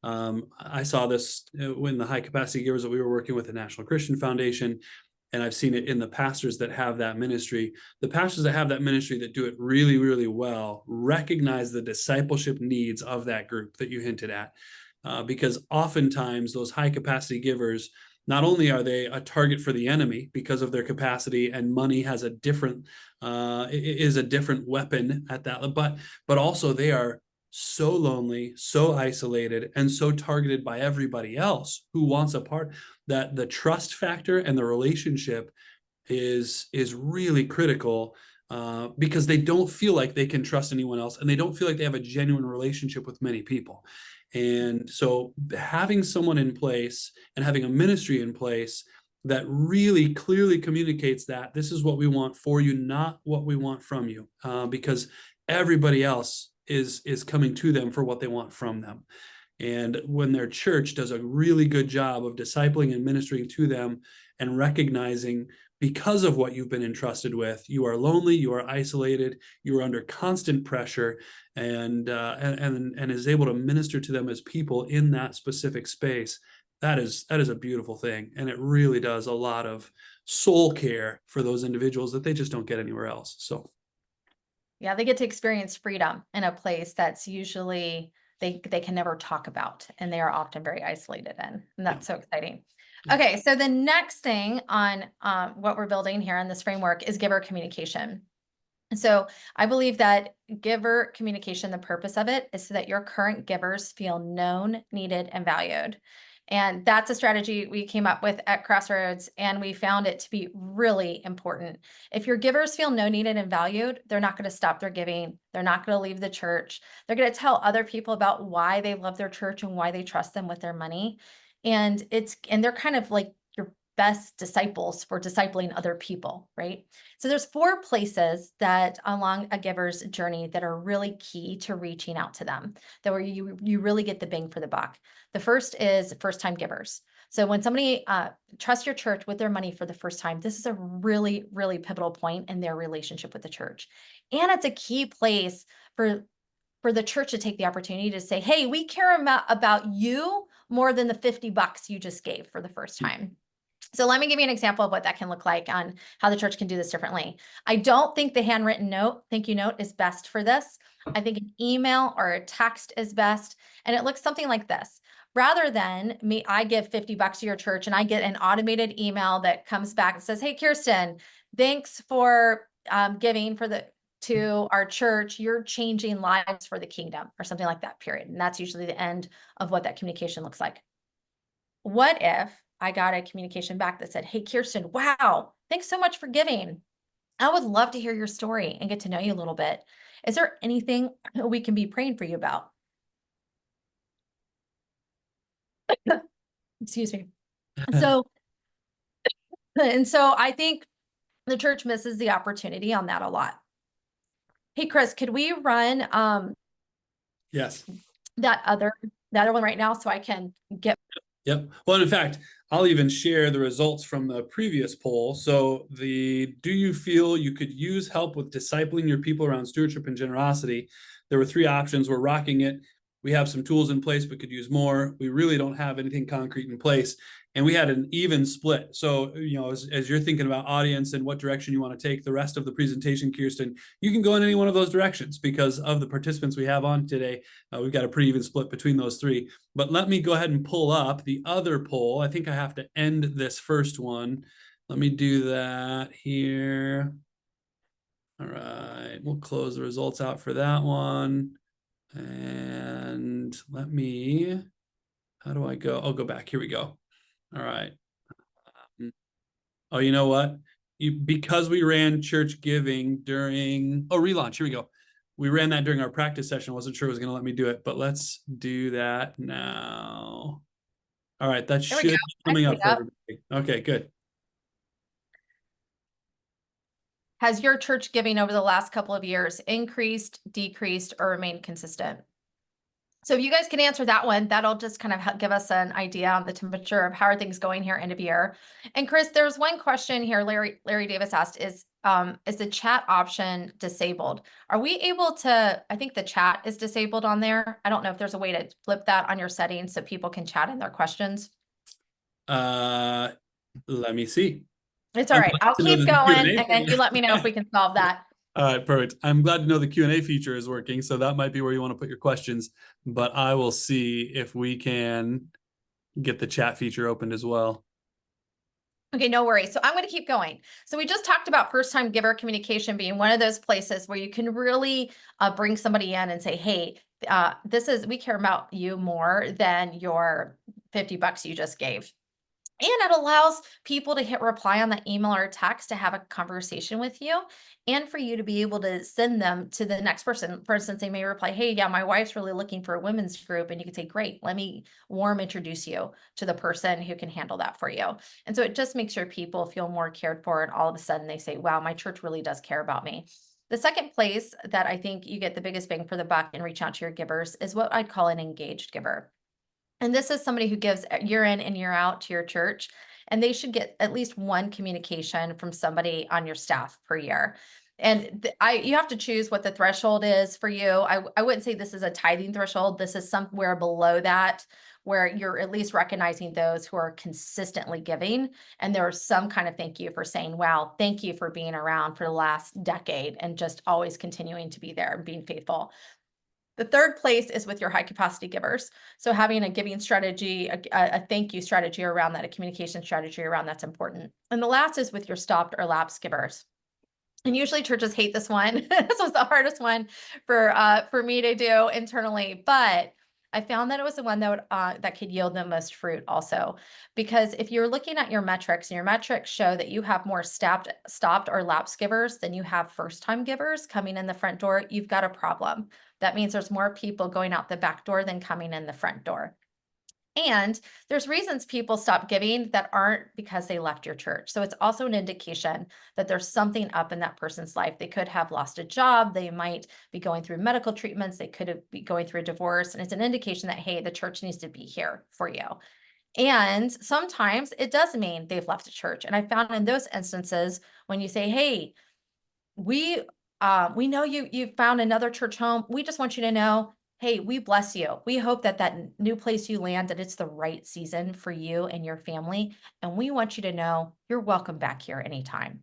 I saw this when the high capacity givers that we were working with the National Christian Foundation, and I've seen it in the pastors that have that ministry. The pastors that have that ministry that do it really, really well recognize the discipleship needs of that group that you hinted at. Because oftentimes those high capacity givers, not only are they a target for the enemy because of their capacity, and money has a different is a different weapon at that, but also they are so lonely, so isolated, and so targeted by everybody else who wants a part, that the trust factor and the relationship is really critical, because they don't feel like they can trust anyone else, and they don't feel like they have a genuine relationship with many people. And so having someone in place and having a ministry in place that really clearly communicates that this is what we want for you, not what we want from you, because everybody else is coming to them for what they want from them. And when their church does a really good job of discipling and ministering to them and recognizing, because of what you've been entrusted with, you are lonely, you are isolated, you are under constant pressure, and is able to minister to them as people in that specific space, that is a beautiful thing. And it really does a lot of soul care for those individuals that they just don't get anywhere else. So yeah, they get to experience freedom in a place that's usually they can never talk about, and they are often very isolated in, and that's so exciting. Okay, so the next thing on what we're building here in this framework is giver communication. So I believe that giver communication, the purpose of it is so that your current givers feel known, needed, and valued. And that's a strategy we came up with at Crossroads, and we found it to be really important. If your givers feel known, needed, and valued, they're not going to stop their giving. They're not going to leave the church. They're going to tell other people about why they love their church and why they trust them with their money. And they're kind of like your best disciples for discipling other people, right? So there's 4 places that along a giver's journey that are really key to reaching out to them, that where you really get the bang for the buck. The first is first-time givers. So when somebody trusts your church with their money for the first time, this is a really, really pivotal point in their relationship with the church. And it's a key place for the church to take the opportunity to say, hey, we care about you more than the $50 you just gave for the first time. So let me give you an example of what that can look like on how the church can do this differently. I don't think the handwritten note, thank you note, is best for this. I think an email or a text is best. And it looks something like this. Rather than me, I give $50 to your church and I get an automated email that comes back and says, hey, Kirsten, thanks for giving to our church. You're changing lives for the kingdom, or something like that, period. And that's usually the end of what that communication looks like. What if I got a communication back that said, hey, Kirsten, wow, thanks so much for giving. I would love to hear your story and get to know you a little bit. Is there anything we can be praying for you about? Excuse me. So I think the church misses the opportunity on that a lot. Hey, Chris, could we run Yes. that other one right now so I can get. Yep. Well, in fact, I'll even share the results from the previous poll. So do you feel you could use help with discipling your people around stewardship and generosity? There were 3 options. We're rocking it. We have some tools in place, but could use more. We really don't have anything concrete in place. And we had an even split. So, as you're thinking about audience and what direction you want to take the rest of the presentation, Kirsten, you can go in any one of those directions because of the participants we have on today. We've got a pretty even split between those 3. But let me go ahead and pull up the other poll. I think I have to end this first one. Let me do that here. All right, we'll close the results out for that one. And how do I go? I'll go back. Here we go. All right. Oh, you know what? Because we ran church giving during, relaunch. Here we go. We ran that during our practice session. I wasn't sure it was going to let me do it, but let's do that now. All right. That should be coming up for everybody. Okay, good. Has your church giving over the last couple of years increased, decreased, or remained consistent? So if you guys can answer that one, that'll just kind of give us an idea on the temperature of how are things going here end of year. And Chris, there's one question here Larry Davis asked is the chat option disabled? Are we able to, I think the chat is disabled on there. I don't know if there's a way to flip that on your settings so people can chat in their questions. Let me see. It's all right. I'll keep going and then you let me know if we can solve that. All right, perfect. I'm glad to know the Q&A feature is working, so that might be where you want to put your questions, but I will see if we can get the chat feature opened as well. Okay, no worries. So I'm going to keep going. So we just talked about first-time giver communication being one of those places where you can really bring somebody in and say, hey, we care about you more than your $50 you just gave. And it allows people to hit reply on the email or text to have a conversation with you and for you to be able to send them to the next person. For instance, they may reply, hey, yeah, my wife's really looking for a women's group. And you can say, great, let me introduce you to the person who can handle that for you. And so it just makes your people feel more cared for. And all of a sudden they say, wow, my church really does care about me. The second place that I think you get the biggest bang for the buck and reach out to your givers is what I'd call an engaged giver. And this is somebody who gives year in and year out to your church, and they should get at least one communication from somebody on your staff per year. And you have to choose what the threshold is for you. I wouldn't say this is a tithing threshold. This is somewhere below that, where you're at least recognizing those who are consistently giving. And there's some kind of thank you for saying, wow, thank you for being around for the last decade and just always continuing to be there and being faithful. The third place is with your high capacity givers. So having a giving strategy, a thank you strategy around that, a communication strategy around that's important. And the last is with your stopped or lapsed givers. And usually churches hate this one. This was the hardest one for me to do internally, but I found that it was the one that could yield the most fruit also. Because if you're looking at your metrics and your metrics show that you have more stopped or lapsed givers than you have first-time givers coming in the front door, you've got a problem. That means there's more people going out the back door than coming in the front door. And there's reasons people stop giving that aren't because they left your church. So it's also an indication that there's something up in that person's life. They could have lost a job. They might be going through medical treatments. They could be going through a divorce. And it's an indication that, hey, the church needs to be here for you. And sometimes it does mean they've left a church. And I found in those instances when you say, hey, we know you found another church home. We just want you to know, hey, we bless you. We hope that that new place you land, that it's the right season for you and your family. And we want you to know you're welcome back here anytime.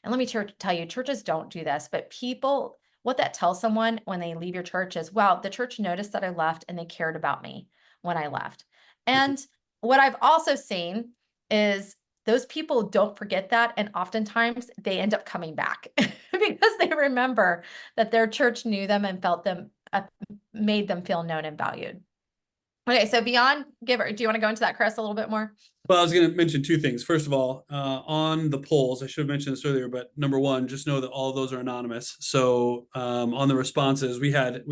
And let me tell you, churches don't do this, but people, what that tells someone when they leave your church is, wow, the church noticed that I left and they cared about me when I left. And what I've also seen is those people don't forget that. And oftentimes they end up coming back because they remember that their church knew them and felt them, made them feel known and valued. Okay, so beyond giver, do you want to go into that, Chris, a little bit more? Well, I was going to mention two things. First of all, on the polls, I should have mentioned this earlier, but number one, just know that all of those are anonymous. So on the responses, we had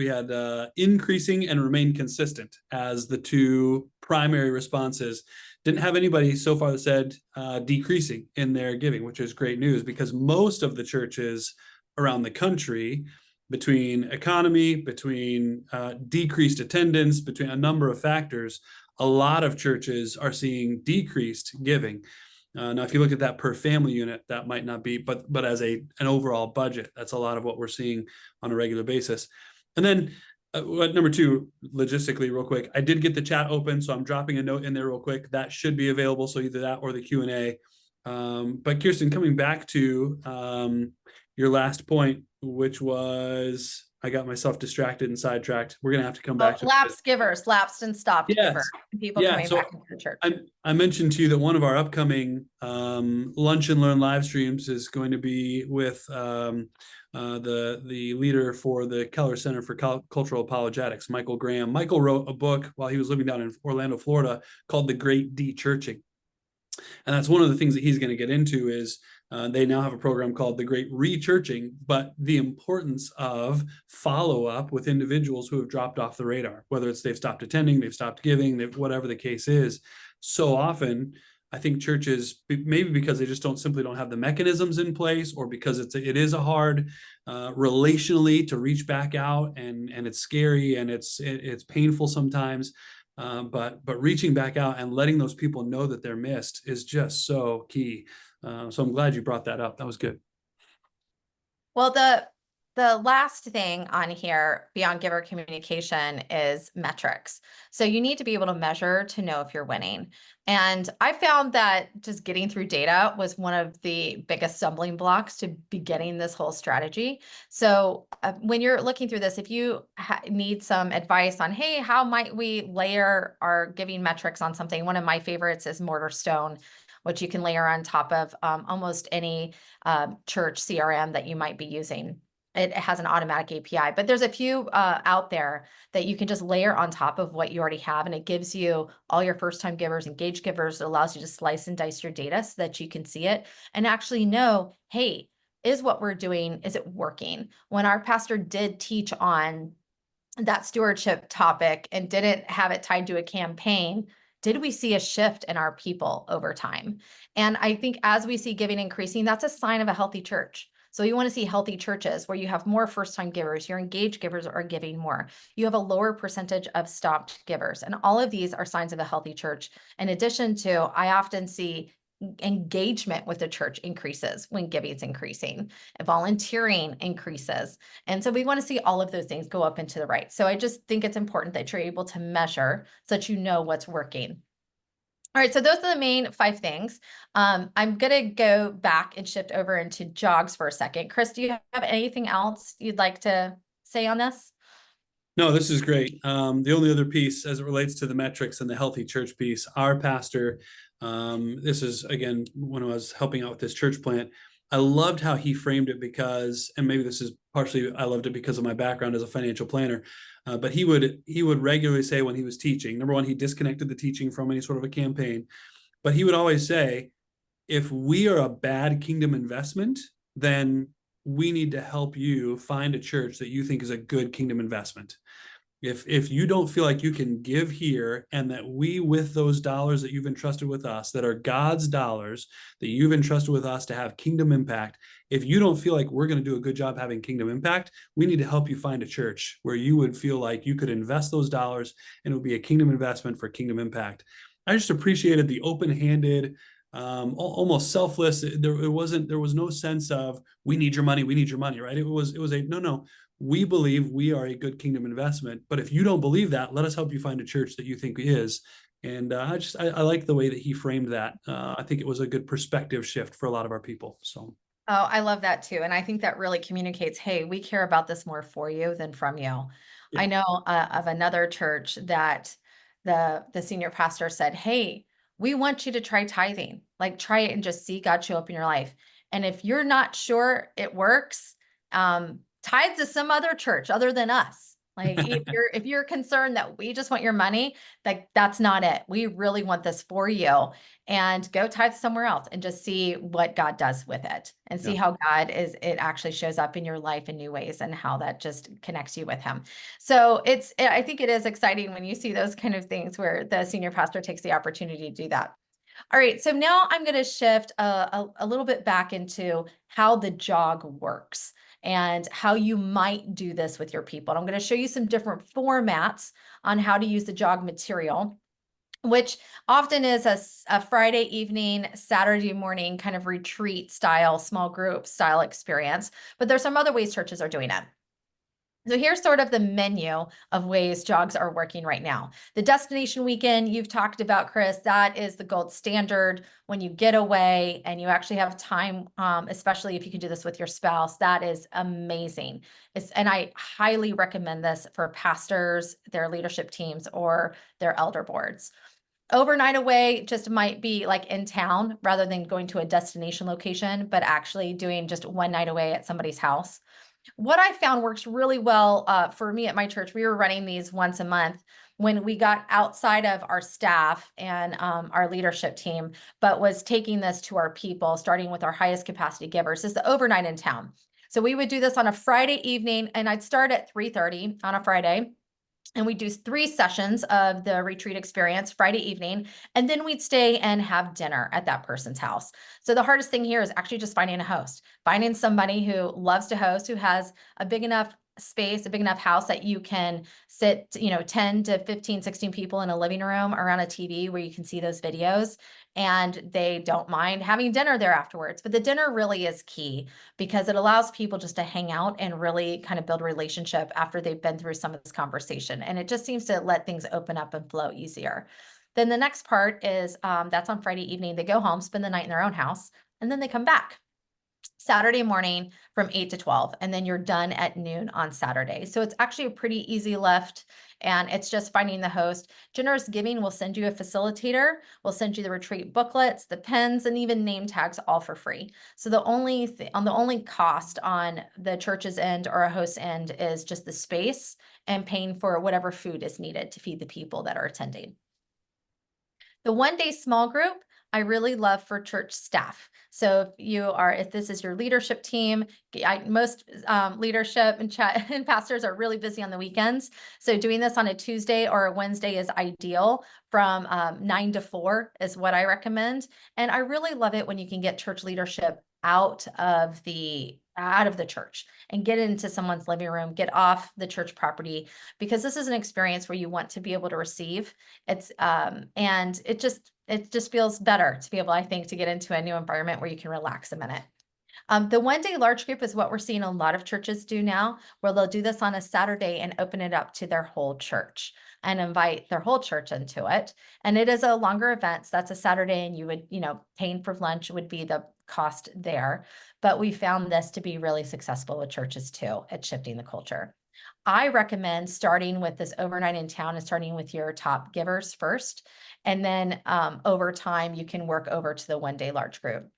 increasing and remain consistent as the two primary responses. Didn't have anybody so far that said decreasing in their giving, which is great news because most of the churches around the country, between economy, between decreased attendance, between a number of factors, a lot of churches are seeing decreased giving. Now, if you look at that per family unit, that might not be, but as an overall budget, that's a lot of what we're seeing on a regular basis. And then number two, logistically, real quick, I did get the chat open, so I'm dropping a note in there real quick. That should be available, so either that or the Q&A. But Kirsten, coming back to your last point, which was, I got myself distracted and sidetracked. We're going to have to come back to lapsed givers, lapsed and stopped givers, people coming so back into the church. I mentioned to you that one of our upcoming Lunch and Learn live streams is going to be with the leader for the Keller Center for Cultural Apologetics, Michael Graham. Michael wrote a book while he was living down in Orlando, Florida, called The Great De-Churching. And that's one of the things that he's going to get into is they now have a program called The Great Rechurching, but the importance of follow-up with individuals who have dropped off the radar, whether it's they've stopped attending, they've stopped giving, whatever the case is. So often, I think churches, maybe because they just simply don't have the mechanisms in place, or because it is a hard relationally to reach back out, and it's scary and it's painful sometimes. But reaching back out and letting those people know that they're missed is just so key. So I'm glad you brought that up. That was good. Well, the last thing on here beyond giver communication is metrics. So you need to be able to measure to know if you're winning. And I found that just getting through data was one of the biggest stumbling blocks to beginning this whole strategy. So when you're looking through this, if you need some advice on, hey, how might we layer our giving metrics on something? One of my favorites is Mortar Stone, which you can layer on top of almost any church CRM that you might be using. It has an automatic API, but there's a few out there that you can just layer on top of what you already have. And it gives you all your first-time givers, engaged givers. It allows you to slice and dice your data so that you can see it and actually know, hey, is what we're doing, is it working? When our pastor did teach on that stewardship topic and didn't have it tied to a campaign, did we see a shift in our people over time? And I think as we see giving increasing, that's a sign of a healthy church. So you want to see healthy churches where you have more first-time givers, your engaged givers are giving more. You have a lower percentage of stopped givers. And all of these are signs of a healthy church. In addition to, I often see engagement with the church increases when giving is increasing, volunteering increases. And so we want to see all of those things go up into the right. So I just think it's important that you're able to measure so that you know what's working. All right, so those are the main 5 things. I'm going to go back and shift over into jogs for a second. Chris, do you have anything else you'd like to say on this? No, this is great. The only other piece as it relates to the metrics and the healthy church piece, our pastor, this is, again, when I was helping out with this church plant, I loved how he framed it because, and maybe this is partially, I loved it because of my background as a financial planner, but he would regularly say when he was teaching, number one, he disconnected the teaching from any sort of a campaign, but he would always say, if we are a bad kingdom investment, then we need to help you find a church that you think is a good kingdom investment. If you don't feel like you can give here, and that we, with those dollars that you've entrusted with us, that are God's dollars that you've entrusted with us to have kingdom impact, if you don't feel like we're going to do a good job having kingdom impact, we need to help you find a church where you would feel like you could invest those dollars and it would be a kingdom investment for kingdom impact. I just appreciated the open-handed, almost selfless. There was no sense of we need your money, right? It was a no. We believe we are a good kingdom investment, but if you don't believe that, let us help you find a church that you think is. And I like the way that he framed that. I think it was a good perspective shift for a lot of our people. So. Oh, I love that too. And I think that really communicates, hey, we care about this more for you than from you. Yeah. I know of another church that the senior pastor said, hey, we want you to try tithing. Like try it and just see God show up in your life. And if you're not sure it works, tithe to some other church other than us. Like if you're concerned that we just want your money, like that's not it. We really want this for you. And go tithe somewhere else and just see what God does with it and see Yeah. how it actually shows up in your life in new ways and how that just connects you with him. So I think it is exciting when you see those kind of things where the senior pastor takes the opportunity to do that. All right, so now I'm going to shift a little bit back into how the jog works and how you might do this with your people. And I'm going to show you some different formats on how to use the jog material, which often is a Friday evening, Saturday morning kind of retreat style, small group style experience. But there's some other ways churches are doing it. So here's sort of the menu of ways jogs are working right now. The destination weekend you've talked about, Chris, that is the gold standard when you get away and you actually have time, especially if you can do this with your spouse. That is amazing. And I highly recommend this for pastors, their leadership teams, or their elder boards. Overnight away just might be like in town rather than going to a destination location, but actually doing just one night away at somebody's house. What I found works really well for me at my church, we were running these once a month when we got outside of our staff and our leadership team, but was taking this to our people, starting with our highest capacity givers, is the overnight in town. So we would do this on a Friday evening, and I'd start at 3:30 on a Friday. And we do 3 sessions of the retreat experience Friday evening, and then we'd stay and have dinner at that person's house. So the hardest thing here is actually just finding a host, finding somebody who loves to host, who has a big enough space, a big enough house that you can sit, 10 to 15, 16 people in a living room around a TV where you can see those videos, and they don't mind having dinner there afterwards. But the dinner really is key because it allows people just to hang out and really kind of build a relationship after they've been through some of this conversation. And it just seems to let things open up and flow easier. Then the next part is that's on Friday evening. They go home, spend the night in their own house, and then they come back Saturday morning from 8 to 12, and then you're done at noon on Saturday. So it's actually a pretty easy lift, and it's just finding the host. Generous Giving will send you a facilitator, will send you the retreat booklets, the pens, and even name tags, all for free. So the only cost on the church's end or a host's end is just the space and paying for whatever food is needed to feed the people that are attending. The one-day small group, I really love for church staff. So if this is your leadership team, most leadership and pastors are really busy on the weekends. So doing this on a Tuesday or a Wednesday is ideal. From 9 to 4 is what I recommend. And I really love it when you can get church leadership out of the church and get into someone's living room, get off the church property, because this is an experience where you want to be able to receive. And it just feels better to be able, I think, to get into a new environment where you can relax a minute. The one-day large group is what we're seeing a lot of churches do now, where they'll do this on a Saturday and open it up to their whole church and invite their whole church into it. And it is a longer event. So that's a Saturday, and you would, paying for lunch would be the cost there. But we found this to be really successful with churches too at shifting the culture. I recommend starting with this overnight in town and starting with your top givers first. And then over time, you can work over to the one-day large group.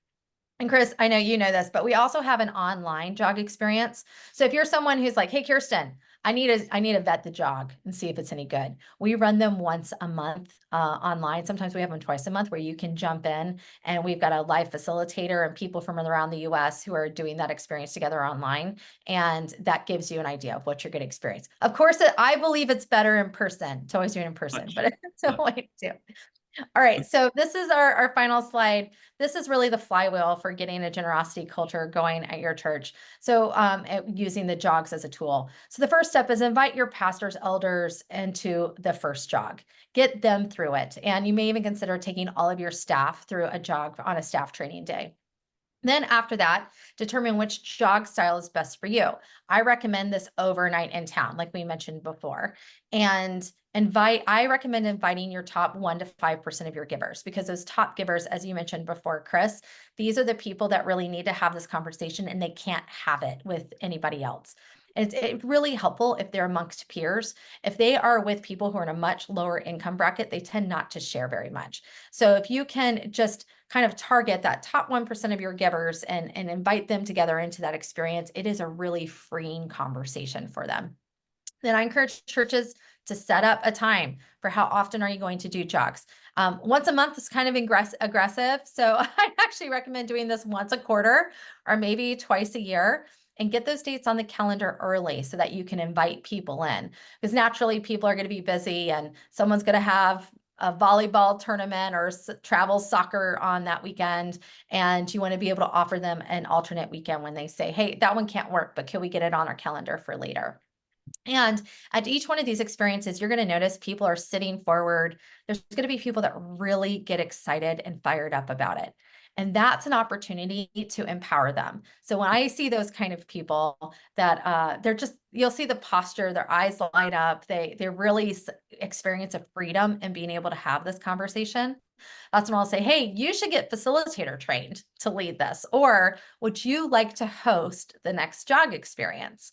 And Chris, I know you know this, but we also have an online jog experience. So if you're someone who's like, hey, Kirsten, I need to vet the jog and see if it's any good. We run them once a month online. Sometimes we have them twice a month where you can jump in, and we've got a live facilitator and people from around the US who are doing that experience together online. And that gives you an idea of what you're going to experience. Of course, I believe it's better in person to always do it in person, but it's a way to do. All right, so this is our final slide. This is really the flywheel for getting a generosity culture going at your church. So using the jogs as a tool. So the first step is invite your pastors, elders into the first jog. Get them through it. And you may even consider taking all of your staff through a jog on a staff training day. Then after that, determine which jog style is best for you. I recommend this overnight in town, like we mentioned before. And I recommend inviting your top 1 to 5% of your givers, because those top givers, as you mentioned before, Chris, these are the people that really need to have this conversation and they can't have it with anybody else. It's really helpful if they're amongst peers. If they are with people who are in a much lower income bracket, they tend not to share very much. So if you can just kind of target that top 1% of your givers and invite them together into that experience, it is a really freeing conversation for them. Then I encourage churches to set up a time for how often are you going to do jogs. Once a month is kind of aggressive. So I actually recommend doing this once a quarter or maybe twice a year, and get those dates on the calendar early so that you can invite people in, because naturally people are going to be busy and someone's going to have a volleyball tournament or travel soccer on that weekend. And you want to be able to offer them an alternate weekend when they say, hey, that one can't work, but can we get it on our calendar for later? And at each one of these experiences, you're going to notice people are sitting forward. There's going to be people that really get excited and fired up about it. And that's an opportunity to empower them. So when I see those kind of people that you'll see the posture, their eyes light up. They really experience a freedom in being able to have this conversation. That's when I'll say, hey, you should get facilitator trained to lead this. Or would you like to host the next jog experience?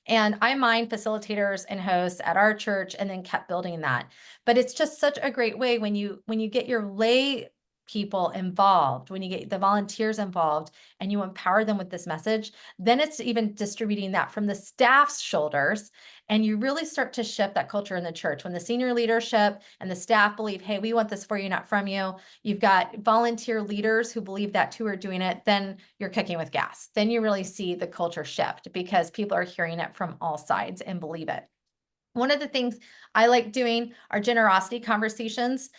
And I mined facilitators and hosts at our church and then kept building that. But it's just such a great way when you get your lay people involved, when you get the volunteers involved and you empower them with this message, then it's even distributing that from the staff's shoulders. And you really start to shift that culture in the church. When the senior leadership and the staff believe, hey, we want this for you, not from you. You've got volunteer leaders who believe that too are doing it. Then you're cooking with gas. Then you really see the culture shift because people are hearing it from all sides and believe it. One of the things I like doing are generosity conversations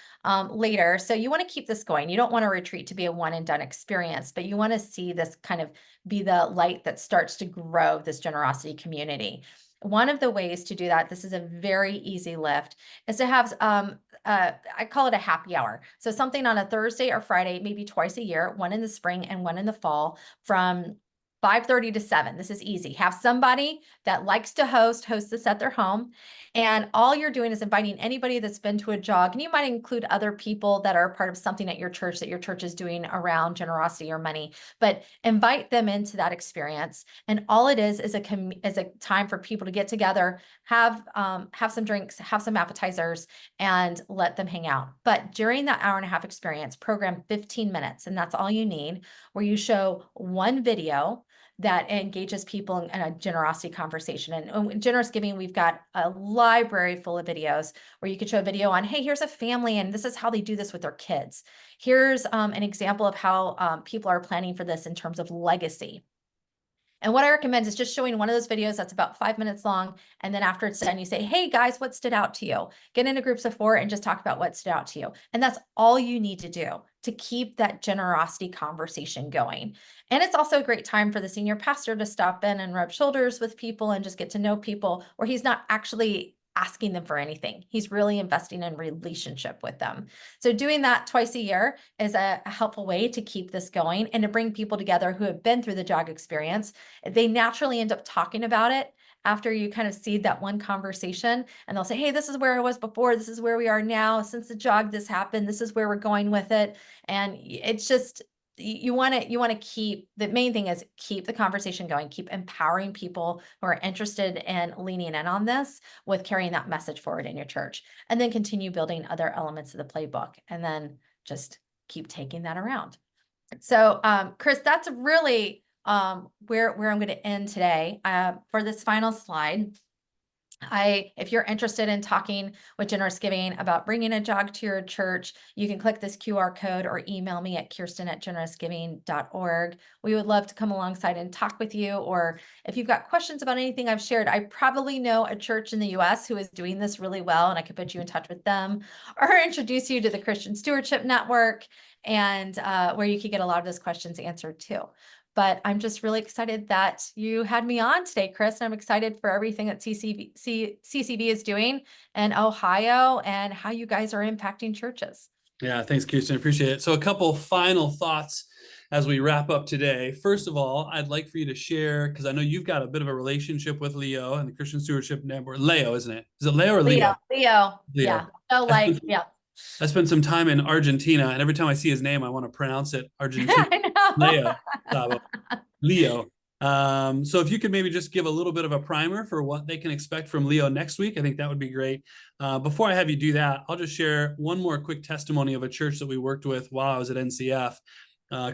later. So you want to keep this going. You don't want a retreat to be a one and done experience, but you want to see this kind of be the light that starts to grow this generosity community. One of the ways to do that, this is a very easy lift, is to have, I call it a happy hour. So something on a Thursday or Friday, maybe twice a year, one in the spring and one in the fall, from 5:30 to 7. This is easy. Have somebody that likes to host this at their home. And all you're doing is inviting anybody that's been to a jog. And you might include other people that are part of something at your church that your church is doing around generosity or money, but invite them into that experience. And all it is a time for people to get together, have some drinks, have some appetizers, and let them hang out. But during that hour and a half experience, program 15 minutes, and that's all you need, where you show one video that engages people in a generosity conversation. And in generous giving, we've got a library full of videos where you could show a video on, hey, here's a family and this is how they do this with their kids. Here's an example of how people are planning for this in terms of legacy. And what I recommend is just showing one of those videos that's about 5 minutes long. And then after it's done, you say, hey guys, what stood out to you? Get into groups of 4 and just talk about what stood out to you. And that's all you need to do to keep that generosity conversation going. And it's also a great time for the senior pastor to stop in and rub shoulders with people and just get to know people where he's not actually asking them for anything. He's really investing in relationship with them. So doing that twice a year is a helpful way to keep this going and to bring people together who have been through the jog experience. They naturally end up talking about it after you kind of seed that one conversation, and they'll say, hey, this is where I was before. This is where we are now. Since the jog, this happened. This is where we're going with it. And it's just, you want to keep, the main thing is keep the conversation going, keep empowering people who are interested in leaning in on this with carrying that message forward in your church, and then continue building other elements of the playbook, and then just keep taking that around. So, Chris, that's really where I'm going to end today. For this final slide, If you're interested in talking with Generous Giving about bringing a jog to your church, you can click this QR code or email me at kirsten@generousgiving.org. We would love to come alongside and talk with you. Or if you've got questions about anything I've shared, I probably know a church in the US who is doing this really well, and I could put you in touch with them or introduce you to the Christian Stewardship Network, and where you could get a lot of those questions answered too. But I'm just really excited that you had me on today, Chris. And I'm excited for everything that CCB is doing in Ohio and how you guys are impacting churches. Yeah, thanks, Kirsten. Appreciate it. So a couple final thoughts as we wrap up today. First of all, I'd like for you to share, because I know you've got a bit of a relationship with Leo and the Christian Stewardship Network. Leo, isn't it? Is it Leo or Leo? Leo. Leo. Yeah. So like, yeah. I spent some time in Argentina, and every time I see his name, I want to pronounce it Argentina. Leo. Leo. So if you could maybe just give a little bit of a primer for what they can expect from Leo next week, I think that would be great. Before I have you do that, I'll just share one more quick testimony of a church that we worked with while I was at NCF.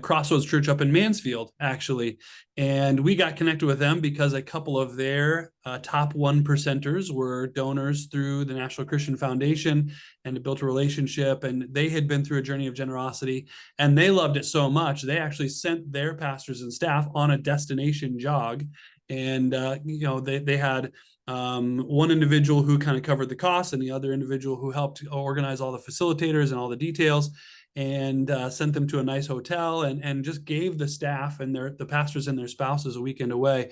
Crossroads Church up in Mansfield, actually. And we got connected with them because a couple of their top 1%ers were donors through the National Christian Foundation, and it built a relationship, and they had been through a journey of generosity, and they loved it so much, they actually sent their pastors and staff on a destination jog. And, they had one individual who kind of covered the costs, and the other individual who helped organize all the facilitators and all the details, and sent them to a nice hotel, and just gave the staff and the pastors and their spouses a weekend away.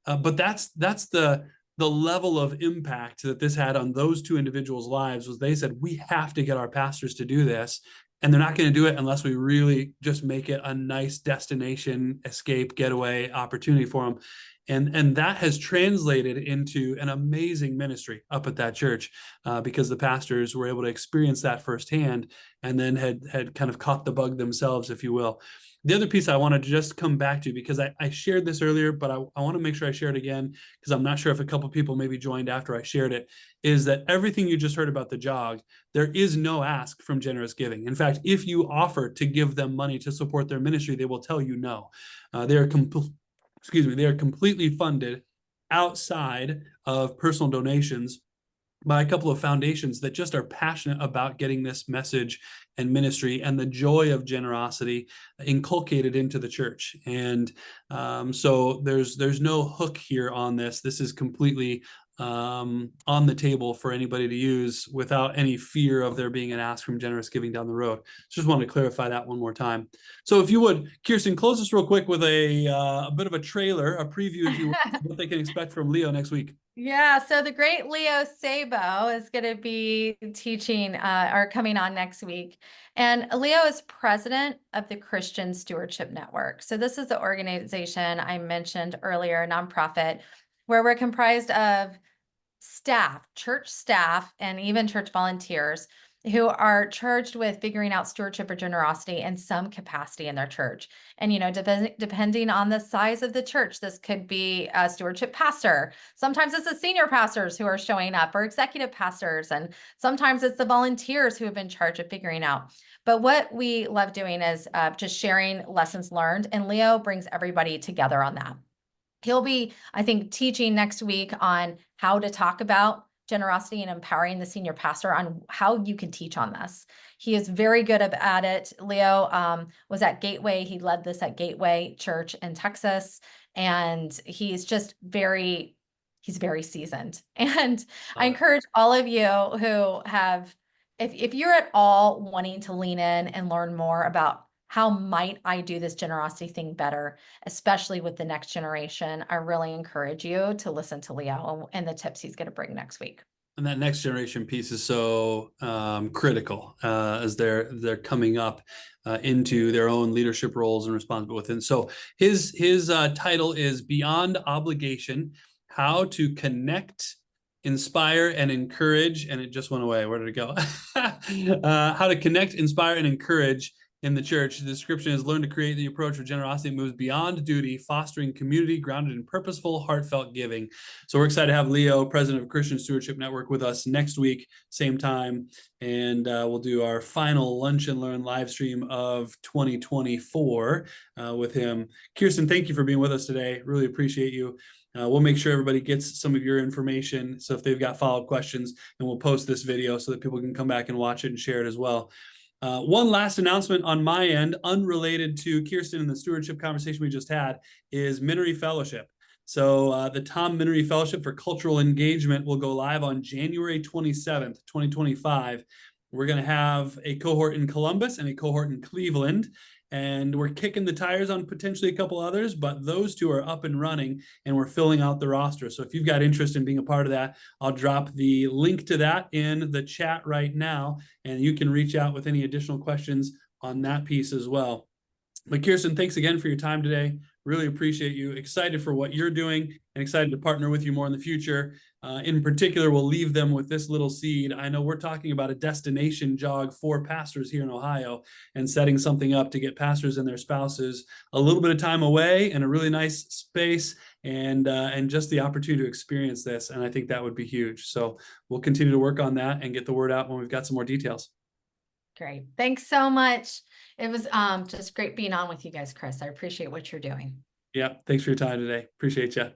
But that's the level of impact that this had on those two individuals' lives. Was they said, we have to get our pastors to do this, and they're not going to do it unless we really just make it a nice destination escape getaway opportunity for them. And that has translated into an amazing ministry up at that church, because the pastors were able to experience that firsthand, and then had kind of caught the bug themselves, if you will. The other piece I wanted to just come back to, because I shared this earlier, but I want to make sure I share it again, because I'm not sure if a couple of people maybe joined after I shared it, is that everything you just heard about the jog, there is no ask from Generous Giving. In fact, if you offer to give them money to support their ministry, they will tell you no. They are completely funded outside of personal donations by a couple of foundations that just are passionate about getting this message and ministry and the joy of generosity inculcated into the church. And so there's no hook here on this. This is completely on the table for anybody to use without any fear of there being an ask from Generous Giving down the road. Just want to clarify that one more time. So if you would, Kirsten, close us real quick with a bit of a trailer, a preview, if you would, what they can expect from Leo next week. Yeah, so the great Leo Sabo is going to be teaching or coming on next week. And Leo is president of the Christian Stewardship Network. So this is the organization I mentioned earlier, a nonprofit, where we're comprised of staff, church staff, and even church volunteers who are charged with figuring out stewardship or generosity in some capacity in their church. And, depending on the size of the church, this could be a stewardship pastor. Sometimes it's the senior pastors who are showing up, or executive pastors. And sometimes it's the volunteers who have been charged of figuring out. But what we love doing is just sharing lessons learned. And Leo brings everybody together on that. He'll be, I think, teaching next week on how to talk about generosity and empowering the senior pastor on how you can teach on this. He is very good at it. Leo was at Gateway. He led this at Gateway Church in Texas, and he's very seasoned. And I encourage all of you who have, if you're at all wanting to lean in and learn more about how might I do this generosity thing better, especially with the next generation, I really encourage you to listen to Leo and the tips he's going to bring next week. And that next generation piece is so critical as they're coming up into their own leadership roles and responsibilities. And so his title is Beyond Obligation: How to Connect, Inspire, and Encourage. And it just went away. Where did it go? How to Connect, Inspire, and Encourage in the church. The description is: learn to create the approach of generosity that moves beyond duty, fostering community grounded in purposeful, heartfelt giving. So we're excited to have Leo, president of Christian Stewardship Network, with us next week, same time. And we'll do our final Lunch and Learn live stream of 2024 with him. Kirsten, thank you for being with us today. Really appreciate you. We'll make sure everybody gets some of your information. So if they've got follow-up questions, and we'll post this video so that people can come back and watch it and share it as well. One last announcement on my end, unrelated to Kirsten and the stewardship conversation we just had, is Ministry Fellowship. So the Tom Ministry Fellowship for Cultural Engagement will go live on January 27th, 2025. We're going to have a cohort in Columbus and a cohort in Cleveland. And we're kicking the tires on potentially a couple others, but those two are up and running, and we're filling out the roster. So if you've got interest in being a part of that, I'll drop the link to that in the chat right now, and you can reach out with any additional questions on that piece as well. But Kirsten, thanks again for your time today. Really appreciate you. Excited for what you're doing and excited to partner with you more in the future. In particular, we'll leave them with this little seed. I know we're talking about a destination jog for pastors here in Ohio and setting something up to get pastors and their spouses a little bit of time away in a really nice space and just the opportunity to experience this. And I think that would be huge. So we'll continue to work on that and get the word out when we've got some more details. Great. Thanks so much. It was just great being on with you guys, Chris. I appreciate what you're doing. Yeah. Thanks for your time today. Appreciate you.